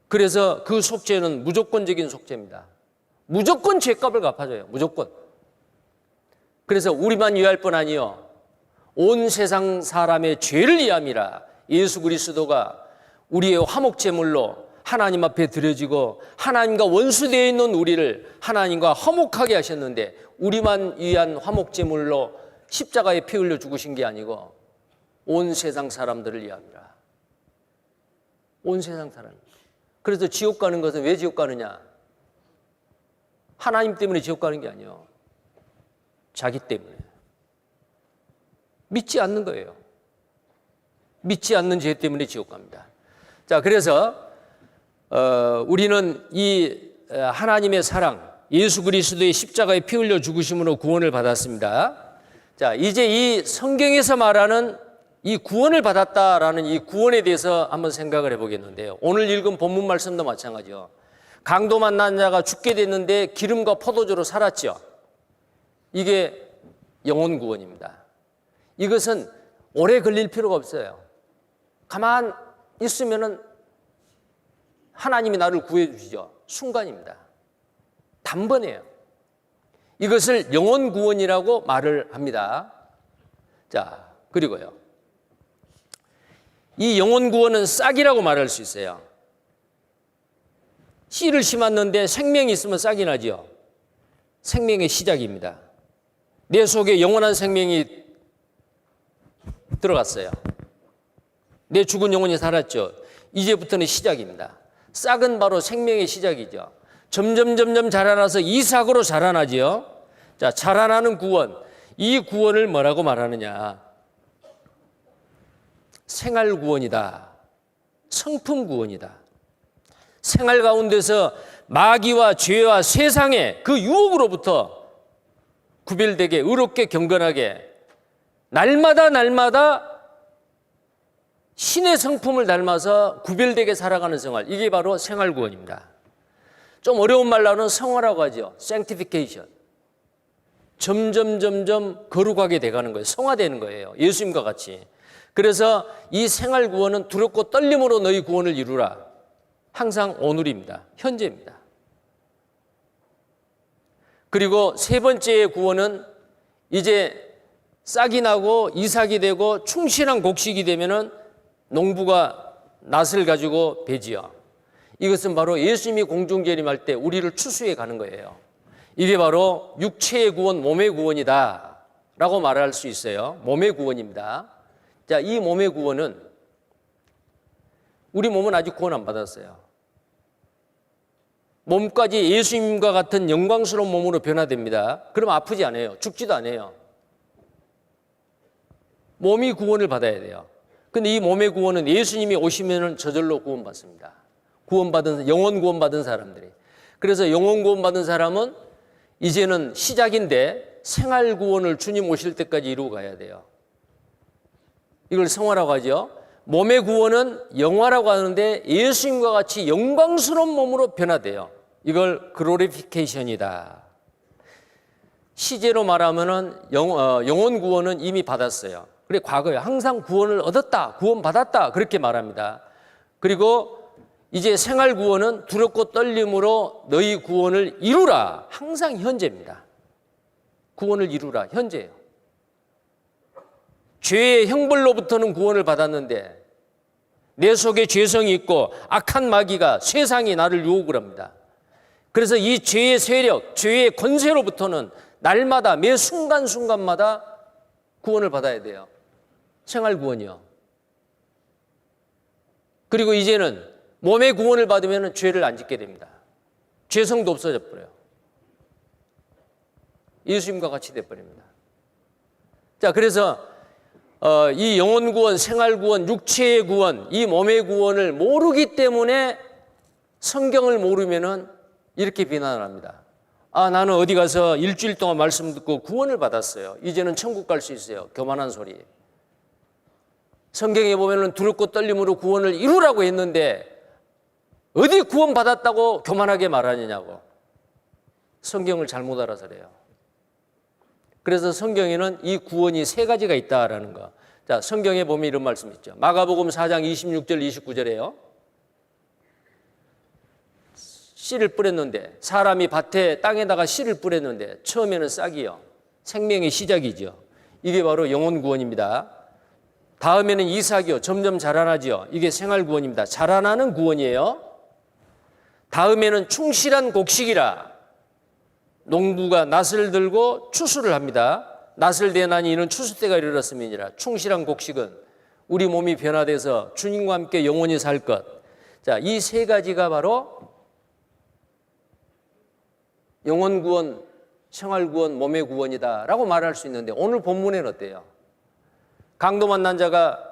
그래서 그 속죄는 무조건적인 속죄입니다. 무조건 죄값을 갚아줘요. 무조건. 그래서 우리만 위할 뿐 아니요. 온 세상 사람의 죄를 위함이라 예수 그리스도가 우리의 화목제물로 하나님 앞에 드려지고 하나님과 원수되어 있는 우리를 하나님과 화목하게 하셨는데 우리만 위한 화목제물로 십자가에 피 흘려 죽으신 게 아니고 온 세상 사람들을 위함이라. 온 세상 사람. 그래서 지옥 가는 것은 왜 지옥 가느냐? 하나님 때문에 지옥 가는 게 아니에요. 자기 때문에. 믿지 않는 거예요. 믿지 않는 죄 때문에 지옥 갑니다. 자, 그래서 우리는 이 하나님의 사랑, 예수 그리스도의 십자가에 피 흘려 죽으심으로 구원을 받았습니다. 자, 이제 이 성경에서 말하는 이 구원을 받았다라는 이 구원에 대해서 한번 생각을 해보겠는데요. 오늘 읽은 본문 말씀도 마찬가지요. 강도 만난 자가 죽게 됐는데 기름과 포도주로 살았죠. 이게 영혼 구원입니다. 이것은 오래 걸릴 필요가 없어요. 가만 있으면은 하나님이 나를 구해 주시죠. 순간입니다. 단번이에요. 이것을 영혼 구원이라고 말을 합니다. 자, 그리고요. 이 영혼 구원은 싹이라고 말할 수 있어요. 씨를 심었는데 생명이 있으면 싹이 나죠. 생명의 시작입니다. 내 속에 영원한 생명이 들어갔어요. 내 죽은 영혼이 살았죠. 이제부터는 시작입니다. 싹은 바로 생명의 시작이죠. 점점 자라나서 이삭으로 자라나지요. 자, 자라나는 구원. 이 구원을 뭐라고 말하느냐? 생활 구원이다. 성품 구원이다. 생활 가운데서 마귀와 죄와 세상의 그 유혹으로부터 구별되게 의롭게 경건하게 날마다 신의 성품을 닮아서 구별되게 살아가는 생활. 이게 바로 생활 구원입니다. 좀 어려운 말로는 성화라고 하죠. sanctification. 점점 거룩하게 돼가는 거예요. 성화되는 거예요. 예수님과 같이. 그래서 이 생활 구원은 두렵고 떨림으로 너희 구원을 이루라. 항상 오늘입니다. 현재입니다. 그리고 세 번째의 구원은 이제 싹이 나고 이삭이 되고 충실한 곡식이 되면은 농부가 낫을 가지고 베지요. 이것은 바로 예수님이 공중재림할 때 우리를 추수해 가는 거예요. 이게 바로 육체의 구원, 몸의 구원이다 라고 말할 수 있어요. 몸의 구원입니다. 자, 이 몸의 구원은 우리 몸은 아직 구원 안 받았어요. 몸까지 예수님과 같은 영광스러운 몸으로 변화됩니다. 그럼 아프지 않아요. 죽지도 않아요. 몸이 구원을 받아야 돼요. 근데 이 몸의 구원은 예수님이 오시면은 저절로 구원받습니다. 구원받은, 영원 구원받은 사람들이. 그래서 영원 구원받은 사람은 이제는 시작인데 생활 구원을 주님 오실 때까지 이루고 가야 돼요. 이걸 성화라고 하죠. 몸의 구원은 영화라고 하는데 예수님과 같이 영광스러운 몸으로 변화돼요. 이걸 글로리피케이션이다. 시제로 말하면은 영혼 구원은 이미 받았어요. 그래, 과거에 항상 구원을 얻었다, 구원받았다 그렇게 말합니다. 그리고 이제 생활 구원은 두렵고 떨림으로 너희 구원을 이루라. 항상 현재입니다. 구원을 이루라. 현재예요. 죄의 형벌로부터는 구원을 받았는데 내 속에 죄성이 있고 악한 마귀가 세상이 나를 유혹을 합니다. 그래서 이 죄의 세력, 죄의 권세로부터는 날마다 매 순간순간마다 구원을 받아야 돼요. 생활 구원이요. 그리고 이제는 몸의 구원을 받으면 죄를 안 짓게 됩니다. 죄성도 없어져 버려요. 예수님과 같이 돼버립니다. 자, 그래서 이 영혼 구원, 생활 구원, 육체의 구원, 이 몸의 구원을 모르기 때문에 성경을 모르면은 이렇게 비난을 합니다. 아, 나는 어디 가서 일주일 동안 말씀 듣고 구원을 받았어요. 이제는 천국 갈 수 있어요. 교만한 소리. 성경에 보면은 두렵고 떨림으로 구원을 이루라고 했는데 어디 구원받았다고 교만하게 말하느냐고. 성경을 잘못 알아서 그래요. 그래서 성경에는 이 구원이 세 가지가 있다라는 거. 자, 성경에 보면 이런 말씀 있죠. 마가복음 4장 26절 29절에요. 씨를 뿌렸는데, 사람이 밭에 땅에다가 씨를 뿌렸는데 처음에는 싹이요. 생명의 시작이죠. 이게 바로 영혼 구원입니다. 다음에는 이삭이요. 점점 자라나지요. 이게 생활 구원입니다. 자라나는 구원이에요. 다음에는 충실한 곡식이라. 농부가 낫을 들고 추수를 합니다. 낫을 대나니 이는 추수 때가 이르렀음이니라. 충실한 곡식은 우리 몸이 변화돼서 주님과 함께 영원히 살 것. 자, 이 세 가지가 바로 영혼 구원, 생활 구원, 몸의 구원이다라고 말할 수 있는데 오늘 본문에는 어때요? 강도 만난 자가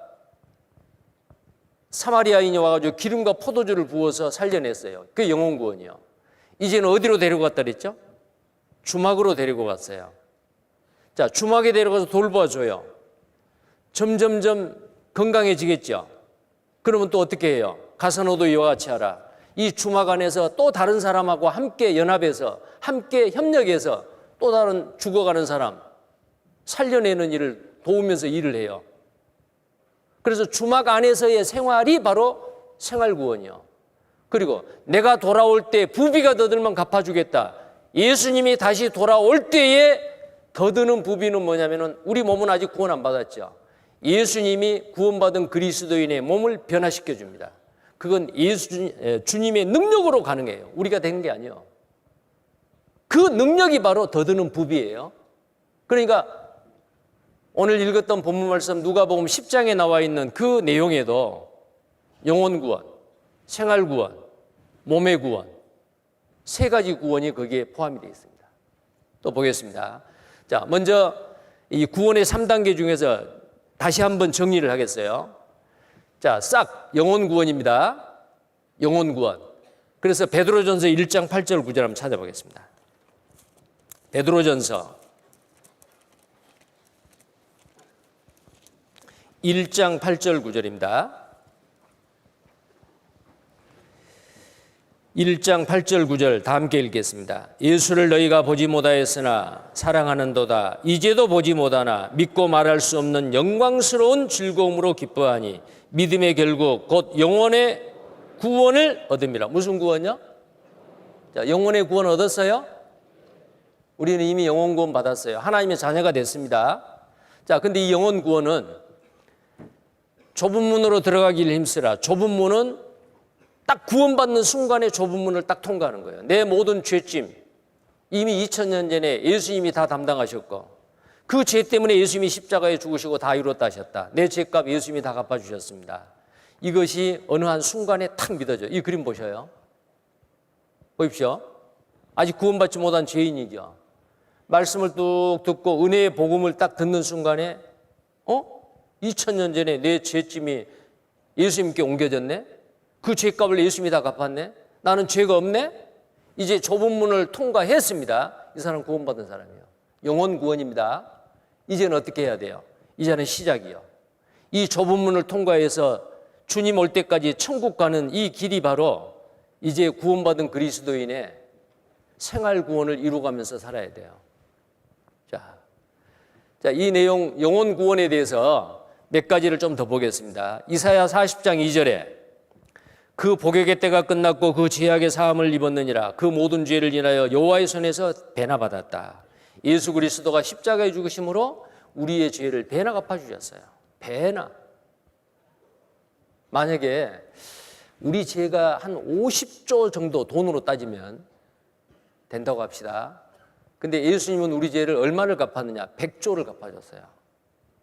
사마리아인이 와가지고 기름과 포도주를 부어서 살려냈어요. 그게 영혼 구원이요. 이제는 어디로 데리고 갔다 그랬죠? 주막으로 데리고 갔어요. 자, 주막에 데려가서 돌봐줘요. 점점점 건강해지겠죠. 그러면 또 어떻게 해요? 가서 너도 이와 같이 하라. 이 주막 안에서 또 다른 사람하고 함께 연합해서 함께 협력해서 또 다른 죽어가는 사람 살려내는 일을 도우면서 일을 해요. 그래서 주막 안에서의 생활이 바로 생활구원이요. 그리고 내가 돌아올 때 부비가 더 들면 갚아주겠다. 예수님이 다시 돌아올 때에 더 드는 부비는 뭐냐면은 우리 몸은 아직 구원 안 받았죠. 예수님이 구원받은 그리스도인의 몸을 변화시켜 줍니다. 그건 주님의 능력으로 가능해요. 우리가 된 게 아니에요. 그 능력이 바로 더 드는 부비예요. 그러니까 오늘 읽었던 본문 말씀 누가복음 10장에 나와 있는 그 내용에도 영혼 구원, 생활 구원, 몸의 구원 세 가지 구원이 거기에 포함이 되어 있습니다. 또 보겠습니다. 자, 먼저 이 구원의 3단계 중에서 다시 한번 정리를 하겠어요. 자, 싹 영혼 구원입니다. 영혼 구원. 그래서 베드로전서 1장 8절 9절 한번 찾아보겠습니다. 베드로전서 1장 8절 9절입니다. 1장 8절 9절 다 함께 읽겠습니다. 예수를 너희가 보지 못하였으나 사랑하는도다. 이제도 보지 못하나 믿고 말할 수 없는 영광스러운 즐거움으로 기뻐하니 믿음의 결국 곧 영혼의 구원을 얻음이라. 무슨 구원요? 자, 영혼의 구원 얻었어요? 우리는 이미 영혼 구원 받았어요. 하나님의 자녀가 됐습니다. 자, 근데 이 영혼 구원은 좁은 문으로 들어가기를 힘쓰라. 좁은 문은 딱 구원받는 순간에 좁은 문을 딱 통과하는 거예요. 내 모든 죄짐 이미 2000년 전에 예수님이 다 담당하셨고 그 죄 때문에 예수님이 십자가에 죽으시고 다 이뤘다 하셨다. 내 죄값 예수님이 다 갚아주셨습니다. 이것이 어느 한 순간에 탁 믿어져요. 이 그림 보셔요. 보십시오. 아직 구원받지 못한 죄인이죠. 말씀을 뚝 듣고 은혜의 복음을 딱 듣는 순간에 2000년 전에 내 죄짐이 예수님께 옮겨졌네. 그 죄값을 예수님이 다 갚았네. 나는 죄가 없네. 이제 좁은 문을 통과했습니다. 이 사람 구원받은 사람이에요. 영혼 구원입니다. 이제는 어떻게 해야 돼요? 이제는 시작이요. 이 좁은 문을 통과해서 주님 올 때까지 천국 가는 이 길이 바로 이제 구원받은 그리스도인의 생활 구원을 이루어가면서 살아야 돼요. 자, 이 내용 영혼 구원에 대해서 몇 가지를 좀 더 보겠습니다. 이사야 40장 2절에 그 복역의 때가 끝났고 그 죄악의 사함을 입었느니라. 그 모든 죄를 인하여 여호와의 손에서 배나 받았다. 예수 그리스도가 십자가에 죽으심으로 우리의 죄를 배나 갚아주셨어요. 배나. 만약에 우리 죄가 한 50조 정도 돈으로 따지면 된다고 합시다. 근데 예수님은 우리 죄를 얼마를 갚았느냐? 100조를 갚아줬어요.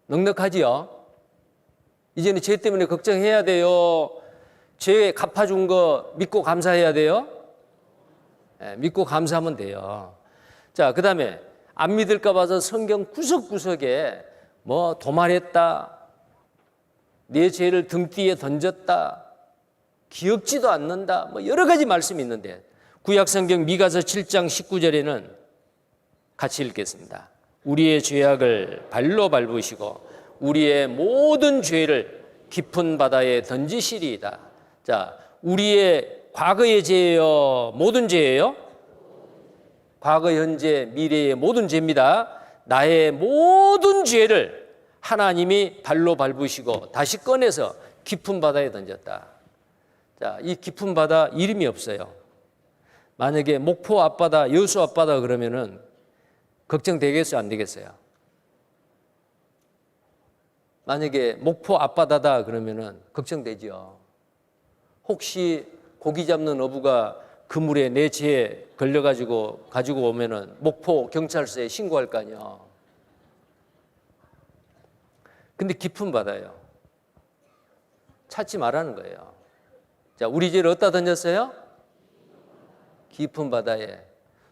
넉넉하지요? 이제는 죄 때문에 걱정해야 돼요? 죄 갚아준 거 믿고 감사해야 돼요? 네, 믿고 감사하면 돼요. 자, 그 다음에 안 믿을까 봐서 성경 구석구석에 뭐 도말했다, 내 죄를 등뒤에 던졌다, 기억지도 않는다, 뭐 여러 가지 말씀이 있는데 구약성경 미가서 7장 19절에는 같이 읽겠습니다. 우리의 죄악을 발로 밟으시고 우리의 모든 죄를 깊은 바다에 던지시리이다. 자, 우리의 과거의 죄예요? 모든 죄예요? 과거, 현재, 미래의 모든 죄입니다. 나의 모든 죄를 하나님이 발로 밟으시고 다시 꺼내서 깊은 바다에 던졌다. 자, 이 깊은 바다 이름이 없어요. 만약에 목포 앞바다, 여수 앞바다 그러면은 걱정되겠어요? 안 되겠어요? 만약에 목포 앞바다다 그러면은 걱정되죠. 혹시 고기 잡는 어부가 그물에 내 죄에 걸려가지고 가지고 오면은 목포 경찰서에 신고할 거 아니야. 근데 깊은 바다예요. 찾지 말라는 거예요. 자, 우리 죄를 어디다 던졌어요? 깊은 바다에.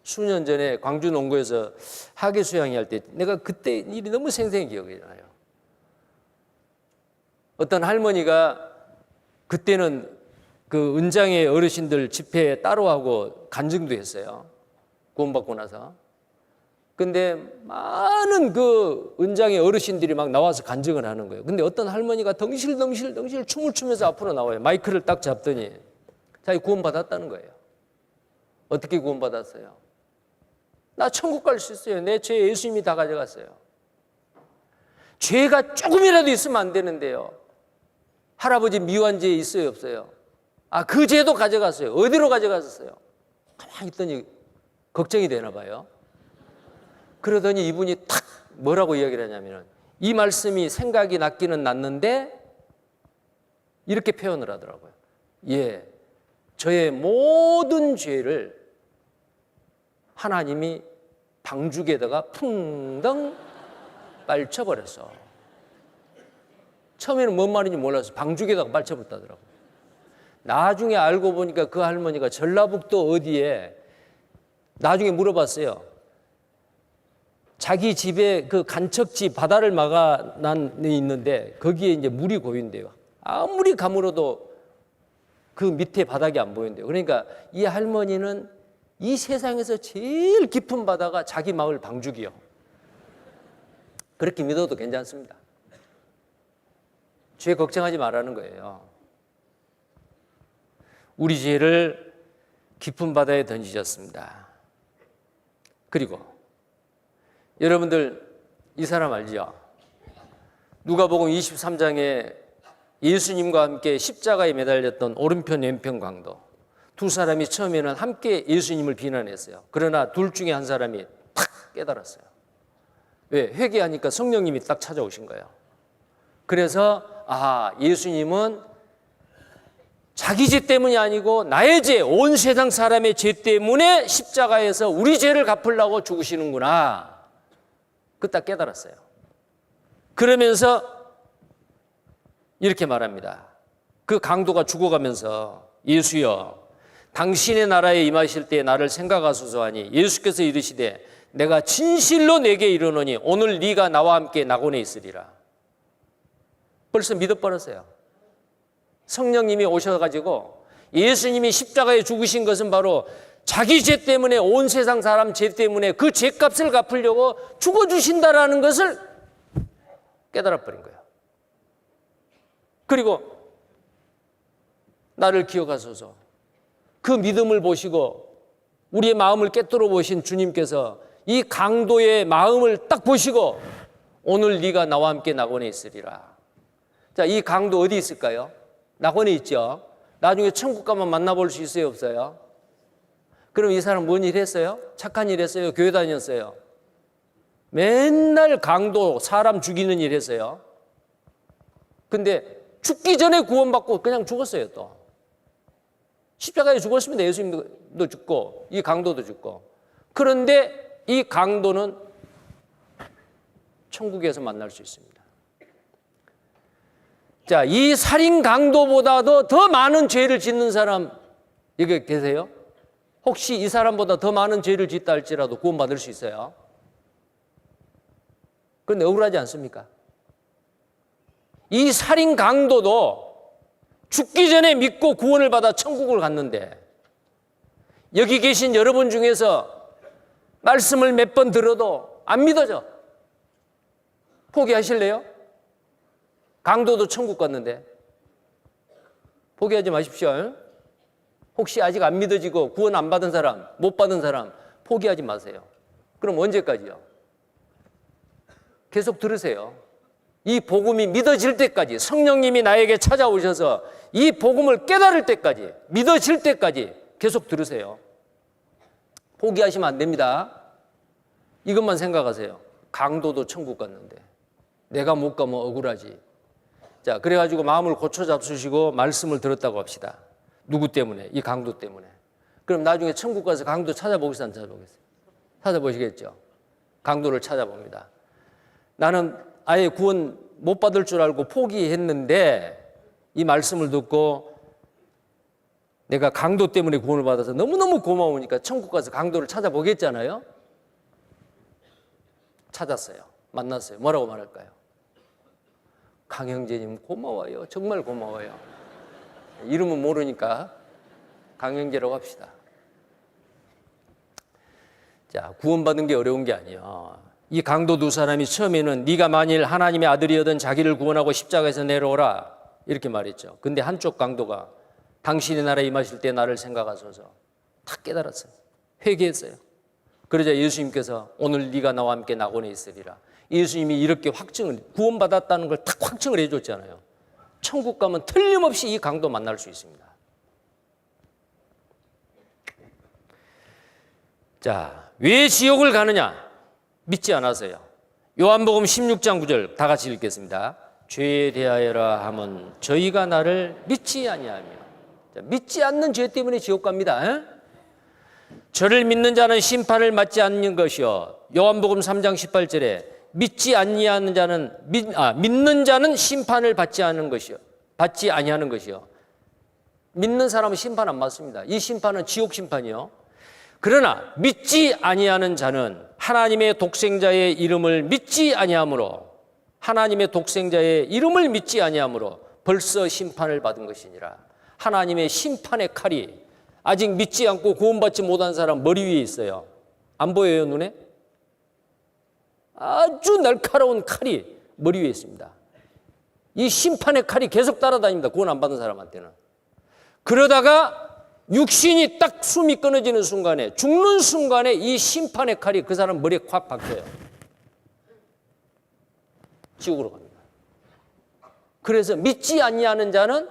수년 전에 광주 농구에서 하계 수양이 할 때 내가 그때 일이 너무 생생히 기억이 나요. 어떤 할머니가 그때는 그 은장의 어르신들 집회에 따로하고 간증도 했어요. 구원받고 나서. 근데 많은 그 은장의 어르신들이 막 나와서 간증을 하는 거예요. 근데 어떤 할머니가 덩실덩실 춤을 추면서 앞으로 나와요. 마이크를 딱 잡더니 자기 구원받았다는 거예요. 어떻게 구원받았어요? 나 천국 갈 수 있어요. 내 죄 예수님이 다 가져갔어요. 죄가 조금이라도 있으면 안 되는데요. 할아버지 미완죄 있어요, 없어요? 아, 그 죄도 가져갔어요. 어디로 가져갔었어요? 가만히 있더니 걱정이 되나 봐요. 그러더니 이분이 탁 뭐라고 이야기를 하냐면 이 말씀이 생각이 났기는 났는데 이렇게 표현을 하더라고요. 예, 저의 모든 죄를 하나님이 방죽에다가 풍덩 빨쳐버렸어. 처음에는 뭔 말인지 몰라서 방죽에다가 빨쳐버렸다더라고요. 나중에 알고 보니까 그 할머니가 전라북도 어디에 나중에 물어봤어요. 자기 집에 그 간척지 바다를 막아난 있는데 거기에 이제 물이 고인데요. 아무리 가물어도 그 밑에 바닥이 안 보인대요. 그러니까 이 할머니는 이 세상에서 제일 깊은 바다가 자기 마을 방죽이요. 그렇게 믿어도 괜찮습니다. 죄 걱정하지 말라는 거예요. 우리 죄를 깊은 바다에 던지셨습니다. 그리고 여러분들 이 사람 알죠? 누가복음 23장에 예수님과 함께 십자가에 매달렸던 오른편 왼편 강도 두 사람이 처음에는 함께 예수님을 비난했어요. 그러나 둘 중에 한 사람이 탁 깨달았어요. 왜? 회개하니까 성령님이 딱 찾아오신 거예요. 그래서 예수님은 자기 죄 때문이 아니고 나의 죄, 온 세상 사람의 죄 때문에 십자가에서 우리 죄를 갚으려고 죽으시는구나. 그 딱 깨달았어요. 그러면서 이렇게 말합니다. 그 강도가 죽어가면서 예수여 당신의 나라에 임하실 때 나를 생각하소서 하니 예수께서 이르시되 내가 진실로 내게 이르노니 오늘 네가 나와 함께 낙원에 있으리라. 벌써 믿어버렸어요. 성령님이 오셔가지고 예수님이 십자가에 죽으신 것은 바로 자기 죄 때문에 온 세상 사람 죄 때문에 그 죄값을 갚으려고 죽어주신다라는 것을 깨달아버린 거예요. 그리고 나를 기억하소서. 그 믿음을 보시고 우리의 마음을 꿰뚫어 보신 주님께서 이 강도의 마음을 딱 보시고 오늘 네가 나와 함께 낙원에 있으리라. 자, 이 강도 어디 있을까요? 낙원에 있죠. 나중에 천국 가면 만나볼 수 있어요, 없어요? 그럼 이 사람 뭔 일 했어요? 착한 일 했어요? 교회 다녔어요? 맨날 강도, 사람 죽이는 일 했어요. 근데 죽기 전에 구원받고 그냥 죽었어요, 또. 십자가에 죽었습니다. 예수님도 죽고 이 강도도 죽고. 그런데 이 강도는 천국에서 만날 수 있습니다. 자, 이 살인 강도보다도 더 많은 죄를 짓는 사람 여기 계세요? 혹시 이 사람보다 더 많은 죄를 짓다 할지라도 구원받을 수 있어요? 그런데 억울하지 않습니까? 이 살인 강도도 죽기 전에 믿고 구원을 받아 천국을 갔는데 여기 계신 여러분 중에서 말씀을 몇 번 들어도 안 믿어져. 포기하실래요? 강도도 천국 갔는데 포기하지 마십시오. 혹시 아직 안 믿어지고 구원 안 받은 사람, 못 받은 사람 포기하지 마세요. 그럼 언제까지요? 계속 들으세요. 이 복음이 믿어질 때까지, 성령님이 나에게 찾아오셔서 이 복음을 깨달을 때까지, 믿어질 때까지 계속 들으세요. 포기하시면 안 됩니다. 이것만 생각하세요. 강도도 천국 갔는데 내가 못 가면 억울하지. 자, 그래가지고 마음을 고쳐 잡수시고 말씀을 들었다고 합시다. 누구 때문에? 이 강도 때문에. 그럼 나중에 천국 가서 강도 찾아보겠어요? 안 찾아보겠어요? 찾아보시겠죠? 강도를 찾아봅니다. 나는 아예 구원 못 받을 줄 알고 포기했는데 이 말씀을 듣고 내가 강도 때문에 구원을 받아서 너무너무 고마우니까 천국 가서 강도를 찾아보겠잖아요. 찾았어요. 만났어요. 뭐라고 말할까요? 강형제님 고마워요. 정말 고마워요. 이름은 모르니까 강형제라고 합시다. 자, 구원받은 게 어려운 게 아니에요. 이 강도 두 사람이 처음에는 네가 만일 하나님의 아들이어든 자기를 구원하고 십자가에서 내려오라 이렇게 말했죠. 근데 한쪽 강도가 당신의 나라에 임하실 때 나를 생각하소서 다 깨달았어요. 회개했어요. 그러자 예수님께서 오늘 네가 나와 함께 낙원에 있으리라. 예수님이 이렇게 확증을, 구원받았다는 걸 딱 확증을 해줬잖아요. 천국 가면 틀림없이 이 강도 만날 수 있습니다. 자, 왜 지옥을 가느냐? 믿지 않아서요. 요한복음 16장 9절 다 같이 읽겠습니다. 죄에 대하여라 하면 저희가 나를 믿지 아니하며. 자, 믿지 않는 죄 때문에 지옥 갑니다. 저를 믿는 자는 심판을 받지 않는 것이요. 요한복음 3장 18절에 믿지 아니하는 자는 믿는 자는 심판을 받지 않는 것이요. 받지 아니하는 것이요. 믿는 사람은 심판 안 받습니다. 이 심판은 지옥 심판이요. 그러나 믿지 아니하는 자는 하나님의 독생자의 이름을 믿지 아니하므로 하나님의 독생자의 이름을 믿지 아니하므로 벌써 심판을 받은 것이니라. 하나님의 심판의 칼이 아직 믿지 않고 구원받지 못한 사람 머리 위에 있어요. 안 보여요, 눈에? 아주 날카로운 칼이 머리 위에 있습니다. 이 심판의 칼이 계속 따라다닙니다. 구원 안 받은 사람한테는. 그러다가 육신이 딱 숨이 끊어지는 순간에, 죽는 순간에 이 심판의 칼이 그 사람 머리에 확 박혀요. 지옥으로 갑니다. 그래서 믿지 아니하는 자는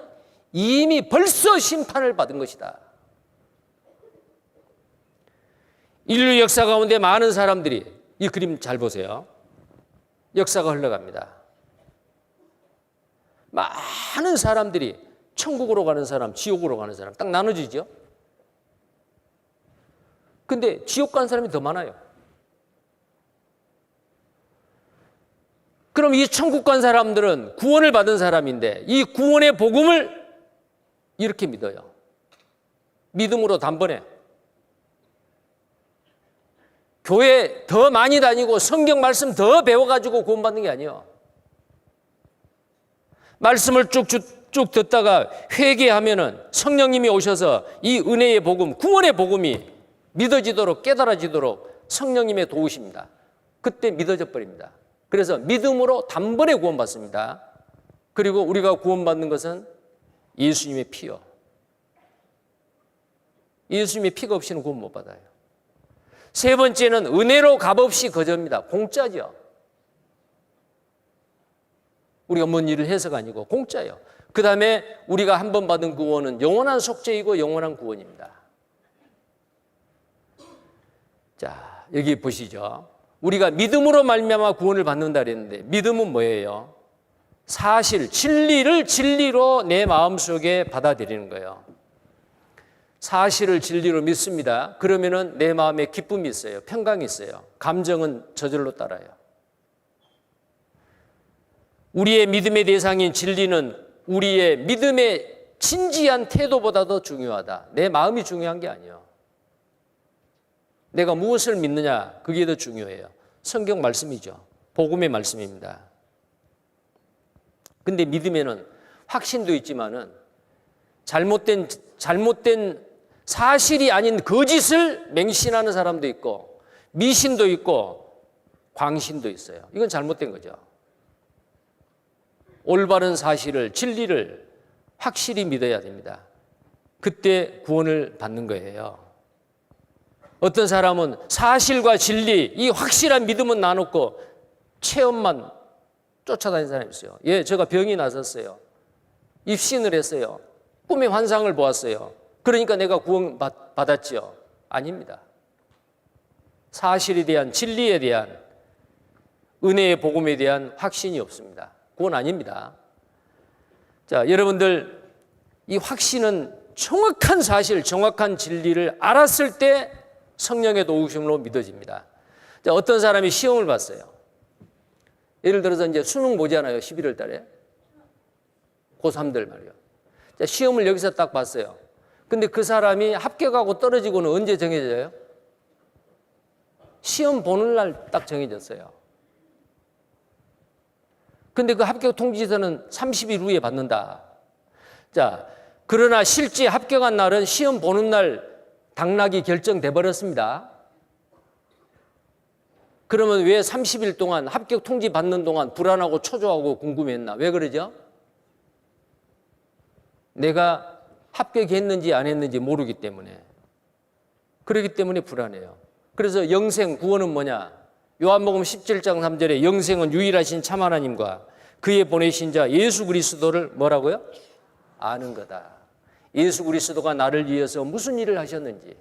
이미 벌써 심판을 받은 것이다. 인류 역사 가운데 많은 사람들이, 이 그림 잘 보세요. 역사가 흘러갑니다. 많은 사람들이 천국으로 가는 사람, 지옥으로 가는 사람 딱 나눠지죠. 근데 지옥 간 사람이 더 많아요. 그럼 이 천국 간 사람들은 구원을 받은 사람인데 이 구원의 복음을 이렇게 믿어요. 믿음으로 단번에. 교회 더 많이 다니고 성경 말씀 더 배워가지고 구원받는 게 아니에요. 말씀을 쭉 듣다가 회개하면은 성령님이 오셔서 이 은혜의 복음, 구원의 복음이 믿어지도록 깨달아지도록 성령님의 도우십니다. 그때 믿어져 버립니다. 그래서 믿음으로 단번에 구원받습니다. 그리고 우리가 구원받는 것은 예수님의 피요. 예수님의 피가 없이는 구원 못 받아요. 세 번째는 은혜로 값없이 거저입니다. 공짜죠. 우리가 뭔 일을 해서가 아니고 공짜예요. 그 다음에 우리가 한 번 받은 구원은 영원한 속죄이고 영원한 구원입니다. 자, 여기 보시죠. 우리가 믿음으로 말미암아 구원을 받는다 그랬는데 믿음은 뭐예요? 사실, 진리를 진리로 내 마음속에 받아들이는 거예요. 사실을 진리로 믿습니다. 그러면은 내 마음에 기쁨이 있어요. 평강이 있어요. 감정은 저절로 따라요. 우리의 믿음의 대상인 진리는 우리의 믿음의 진지한 태도보다 더 중요하다. 내 마음이 중요한 게 아니에요. 내가 무엇을 믿느냐, 그게 더 중요해요. 성경 말씀이죠. 복음의 말씀입니다. 근데 믿음에는 확신도 있지만은 잘못된 사실이 아닌 거짓을 맹신하는 사람도 있고 미신도 있고 광신도 있어요. 이건 잘못된 거죠. 올바른 사실을, 진리를 확실히 믿어야 됩니다. 그때 구원을 받는 거예요. 어떤 사람은 사실과 진리, 이 확실한 믿음은 나눴고 체험만 쫓아다니는 사람이 있어요. 예, 제가 병이 났었어요. 입신을 했어요. 꿈의 환상을 보았어요. 그러니까 내가 구원 받았지요. 아닙니다. 사실에 대한, 진리에 대한, 은혜의 복음에 대한 확신이 없습니다. 그건 아닙니다. 자, 여러분들, 이 확신은 정확한 사실, 정확한 진리를 알았을 때 성령의 도우심으로 믿어집니다. 자, 어떤 사람이 시험을 봤어요. 예를 들어서 이제 수능 보잖아요. 11월 달에. 고3들 말이요. 자, 시험을 여기서 딱 봤어요. 근데 그 사람이 합격하고 떨어지고는 언제 정해져요? 시험 보는 날 딱 정해졌어요. 근데 그 합격 통지서는 30일 후에 받는다. 자, 그러나 실제 합격한 날은 시험 보는 날 당락이 결정돼 버렸습니다. 그러면 왜 30일 동안 합격 통지 받는 동안 불안하고 초조하고 궁금했나? 왜 그러죠? 내가 합격했는지 안 했는지 모르기 때문에. 그렇기 때문에 불안해요. 그래서 영생, 구원은 뭐냐? 요한복음 17장 3절에 영생은 유일하신 참 하나님과 그의 보내신 자 예수 그리스도를 뭐라고요? 아는 거다. 예수 그리스도가 나를 위해서 무슨 일을 하셨는지,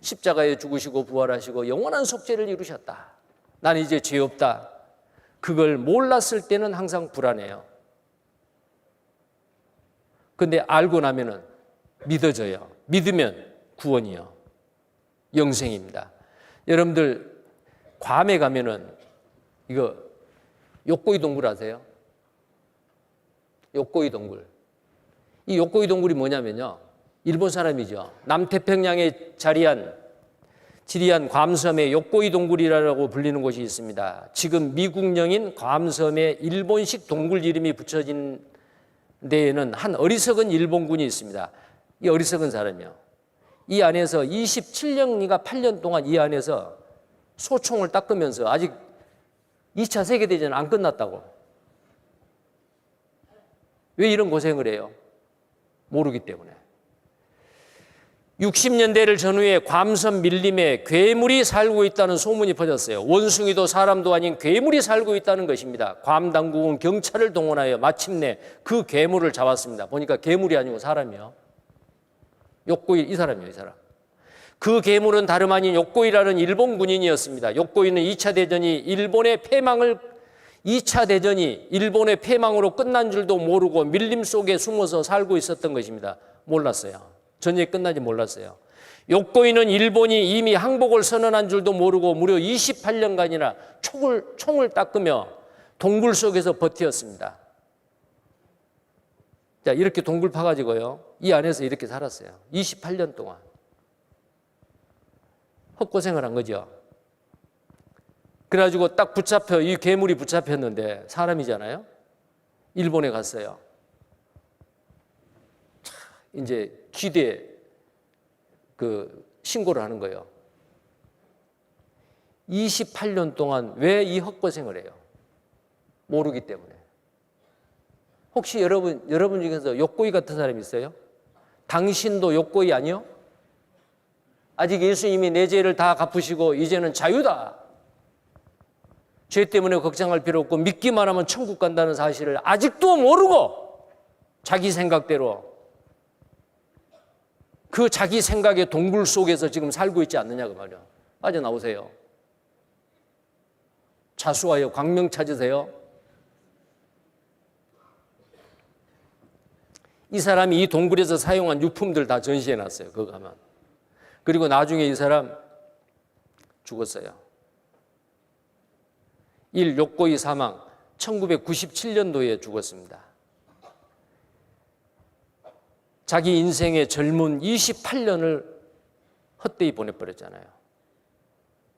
십자가에 죽으시고 부활하시고 영원한 속죄를 이루셨다. 나는 이제 죄 없다. 그걸 몰랐을 때는 항상 불안해요. 근데 알고 나면은 믿어져요. 믿으면 구원이요. 영생입니다. 여러분들 괌에 가면은 이거 요코이 동굴 아세요? 요코이 동굴. 이 요코이 동굴이 뭐냐면요. 일본 사람이죠. 남태평양에 지리한 괌섬에 요코이 동굴이라고 불리는 곳이 있습니다. 지금 미국령인 괌섬에 일본식 동굴 이름이 붙여진 데에는 한 어리석은 일본군이 있습니다. 이 어리석은 사람이요. 이 안에서 27년인가 8년 동안 이 안에서 소총을 닦으면서 아직 2차 세계대전 안 끝났다고. 왜 이런 고생을 해요? 모르기 때문에. 60년대를 전후에 괌섬 밀림에 괴물이 살고 있다는 소문이 퍼졌어요. 원숭이도 사람도 아닌 괴물이 살고 있다는 것입니다. 괌 당국은 경찰을 동원하여 마침내 그 괴물을 잡았습니다. 보니까 괴물이 아니고 사람이요. 요코이, 이 사람이요, 이 사람. 그 괴물은 다름 아닌 요코이라는 일본 군인이었습니다. 요코이는 2차 대전이 일본의 패망으로 끝난 줄도 모르고 밀림 속에 숨어서 살고 있었던 것입니다. 몰랐어요. 전쟁이 끝난지 몰랐어요. 요코이는 일본이 이미 항복을 선언한 줄도 모르고 무려 28년간이나 총을 닦으며 동굴 속에서 버티었습니다. 자, 이렇게 동굴 파가지고요. 이 안에서 이렇게 살았어요. 28년 동안. 헛고생을 한 거죠. 그래가지고 딱 이 괴물이 붙잡혔는데 사람이잖아요. 일본에 갔어요. 이제 기대에 신고를 하는 거예요. 28년 동안 왜 이 헛고생을 해요? 모르기 때문에. 혹시 여러분 중에서 요코이 같은 사람 있어요? 당신도 요코이 아니요? 아직 예수님이 내 죄를 다 갚으시고 이제는 자유다. 죄 때문에 걱정할 필요 없고 믿기만 하면 천국 간다는 사실을 아직도 모르고 자기 생각대로 그 자기 생각의 동굴 속에서 지금 살고 있지 않느냐고 말이야. 빠져나오세요. 자수하여 광명 찾으세요. 이 사람이 이 동굴에서 사용한 유품들 다 전시해 놨어요. 그거 가면. 그리고 나중에 이 사람 죽었어요. 요코이 사망 1997년도에 죽었습니다. 자기 인생의 젊은 28년을 헛되이 보내버렸잖아요.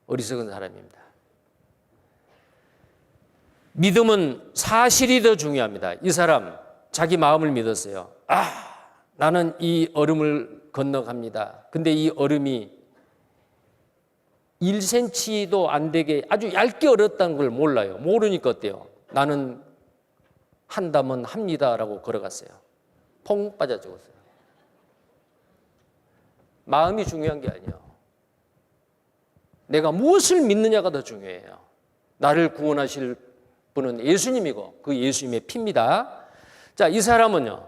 어리석은 사람입니다. 믿음은 사실이 더 중요합니다. 이 사람 자기 마음을 믿었어요. 나는 이 얼음을 건너갑니다. 근데 이 얼음이 1cm도 안 되게 아주 얇게 얼었다는 걸 몰라요. 모르니까 어때요? 나는 한다면 합니다라고 걸어갔어요. 펑 빠져 죽었어요. 마음이 중요한 게 아니에요. 내가 무엇을 믿느냐가 더 중요해요. 나를 구원하실 분은 예수님이고 그 예수님의 피입니다. 자, 이 사람은요,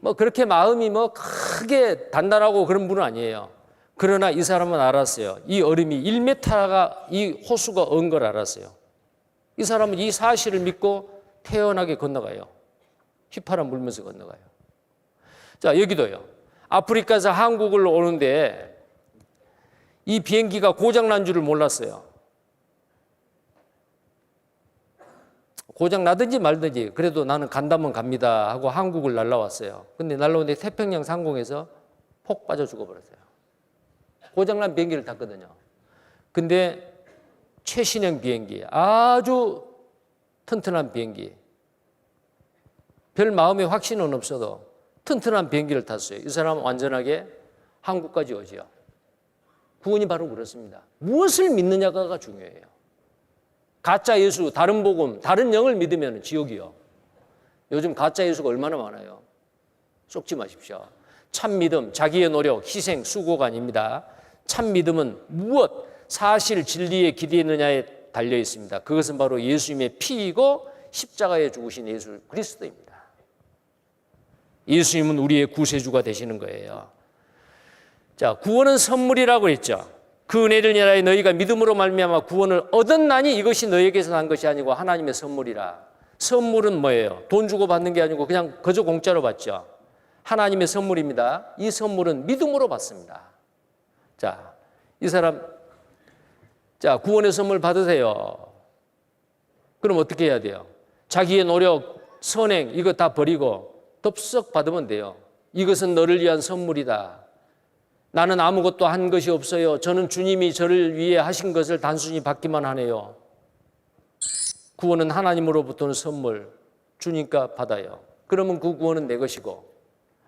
뭐 그렇게 마음이 뭐 크게 단단하고 그런 분은 아니에요. 그러나 이 사람은 알았어요. 이 얼음이 1m가 이 호수가 언 걸 알았어요. 이 사람은 이 사실을 믿고 태연하게 건너가요. 휘파람 불면서 건너가요. 자, 여기도요. 아프리카에서 한국을 오는데 이 비행기가 고장난 줄을 몰랐어요. 고장 나든지 말든지 그래도 나는 간다면 갑니다 하고 한국을 날라왔어요. 근데 날라오는데 태평양 상공에서 폭 빠져 죽어버렸어요. 고장난 비행기를 탔거든요. 근데 최신형 비행기, 아주 튼튼한 비행기, 별 마음의 확신은 없어도 튼튼한 비행기를 탔어요. 이 사람은 완전하게 한국까지 오지요. 구원이 바로 그렇습니다. 무엇을 믿느냐가 중요해요. 가짜 예수, 다른 복음, 다른 영을 믿으면 지옥이요. 요즘 가짜 예수가 얼마나 많아요. 속지 마십시오. 참 믿음, 자기의 노력, 희생, 수고가 아닙니다. 참 믿음은 무엇, 사실, 진리에 기대했느냐에 달려 있습니다. 그것은 바로 예수님의 피이고 십자가에 죽으신 예수 그리스도입니다. 예수님은 우리의 구세주가 되시는 거예요. 자, 구원은 선물이라고 했죠. 그 은혜를 인하여 너희가 믿음으로 말미암아 구원을 얻었나니 이것이 너희에게서 난 것이 아니고 하나님의 선물이라. 선물은 뭐예요? 돈 주고 받는 게 아니고 그냥 그저 공짜로 받죠. 하나님의 선물입니다. 이 선물은 믿음으로 받습니다. 자, 이 사람, 자, 구원의 선물 받으세요. 그럼 어떻게 해야 돼요? 자기의 노력, 선행 이거 다 버리고 덥석 받으면 돼요. 이것은 너를 위한 선물이다. 나는 아무것도 한 것이 없어요. 저는 주님이 저를 위해 하신 것을 단순히 받기만 하네요. 구원은 하나님으로부터는 선물, 주니까 받아요. 그러면 그 구원은 내 것이고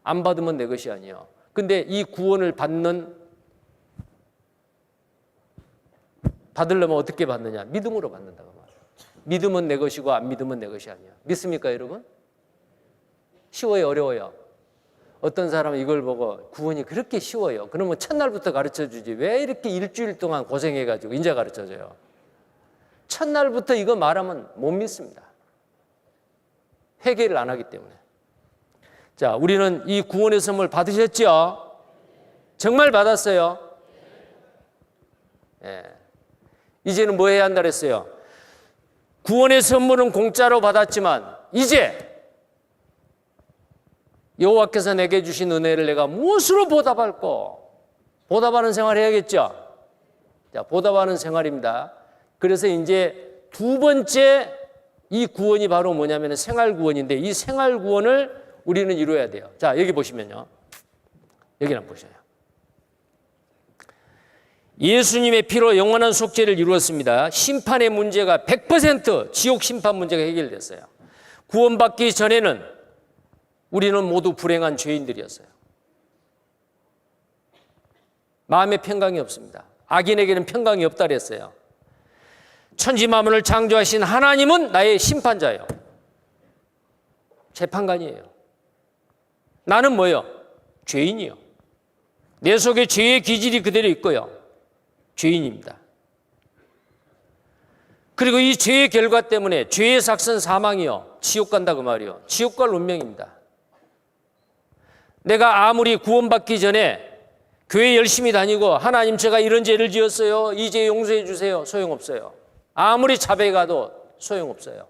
안 받으면 내 것이 아니에요. 근데 이 구원을 받으려면 어떻게 받느냐? 믿음으로 받는다고 말이에요. 믿으면 내 것이고 안 믿으면 내 것이 아니에요. 믿습니까, 여러분? 쉬워요, 어려워요? 어떤 사람은 이걸 보고 구원이 그렇게 쉬워요. 그러면 첫날부터 가르쳐주지. 왜 이렇게 일주일 동안 고생해가지고 이제 가르쳐줘요? 첫날부터 이거 말하면 못 믿습니다. 회개를 안 하기 때문에. 자, 우리는 이 구원의 선물 받으셨죠? 정말 받았어요? 예. 이제는 뭐 해야 한다 그랬어요? 구원의 선물은 공짜로 받았지만 이제 여호와께서 내게 주신 은혜를 내가 무엇으로 보답할꼬? 보답하는 생활을 해야겠죠? 자, 보답하는 생활입니다. 그래서 이제 두 번째 이 구원이 바로 뭐냐면 생활구원인데 이 생활구원을 우리는 이루어야 돼요. 자, 여기 보시면요. 여기나 보셔요. 예수님의 피로 영원한 속죄를 이루었습니다. 심판의 문제가 100% 지옥 심판 문제가 해결됐어요. 구원받기 전에는 우리는 모두 불행한 죄인들이었어요. 마음에 평강이 없습니다. 악인에게는 평강이 없다 그랬어요. 천지 만물을 창조하신 하나님은 나의 심판자예요. 재판관이에요. 나는 뭐예요? 죄인이요. 내 속에 죄의 기질이 그대로 있고요. 죄인입니다. 그리고 이 죄의 결과 때문에 죄의 삭선 사망이요. 지옥 간다 그 말이요. 지옥 갈 운명입니다. 내가 아무리 구원받기 전에 교회 열심히 다니고 하나님 제가 이런 죄를 지었어요. 이 죄 용서해 주세요. 소용없어요. 아무리 자백해도 소용없어요.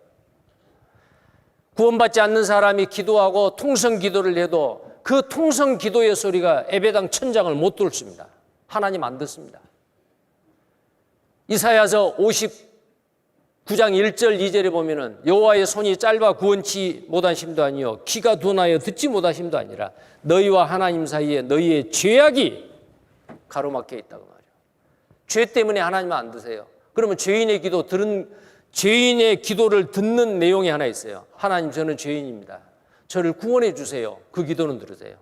구원받지 않는 사람이 기도하고 통성 기도를 해도 그 통성 기도의 소리가 예배당 천장을 못 뚫습니다. 하나님 안 듣습니다. 이사야서 59장 1절 2절에 보면은 여호와의 손이 짧아 구원치 못하심도 아니요 귀가 둔하여 듣지 못하심도 아니라 너희와 하나님 사이에 너희의 죄악이 가로막혀 있다고 말이에요. 죄 때문에 하나님 안 드세요. 그러면 죄인의 기도를 듣는 내용이 하나 있어요. 하나님 저는 죄인입니다. 저를 구원해 주세요. 그 기도는 들으세요.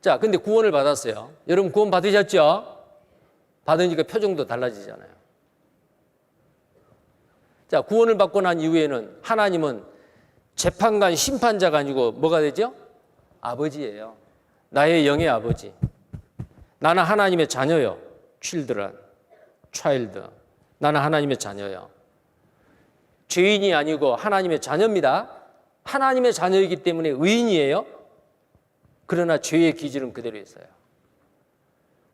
자, 근데 구원을 받았어요. 여러분 구원 받으셨죠? 받으니까 표정도 달라지잖아요. 자, 구원을 받고 난 이후에는 하나님은 재판관, 심판자가 아니고 뭐가 되죠? 아버지예요. 나의 영의 아버지. 나는 하나님의 자녀요. children, child. 나는 하나님의 자녀요. 죄인이 아니고 하나님의 자녀입니다. 하나님의 자녀이기 때문에 의인이에요. 그러나 죄의 기질은 그대로 있어요.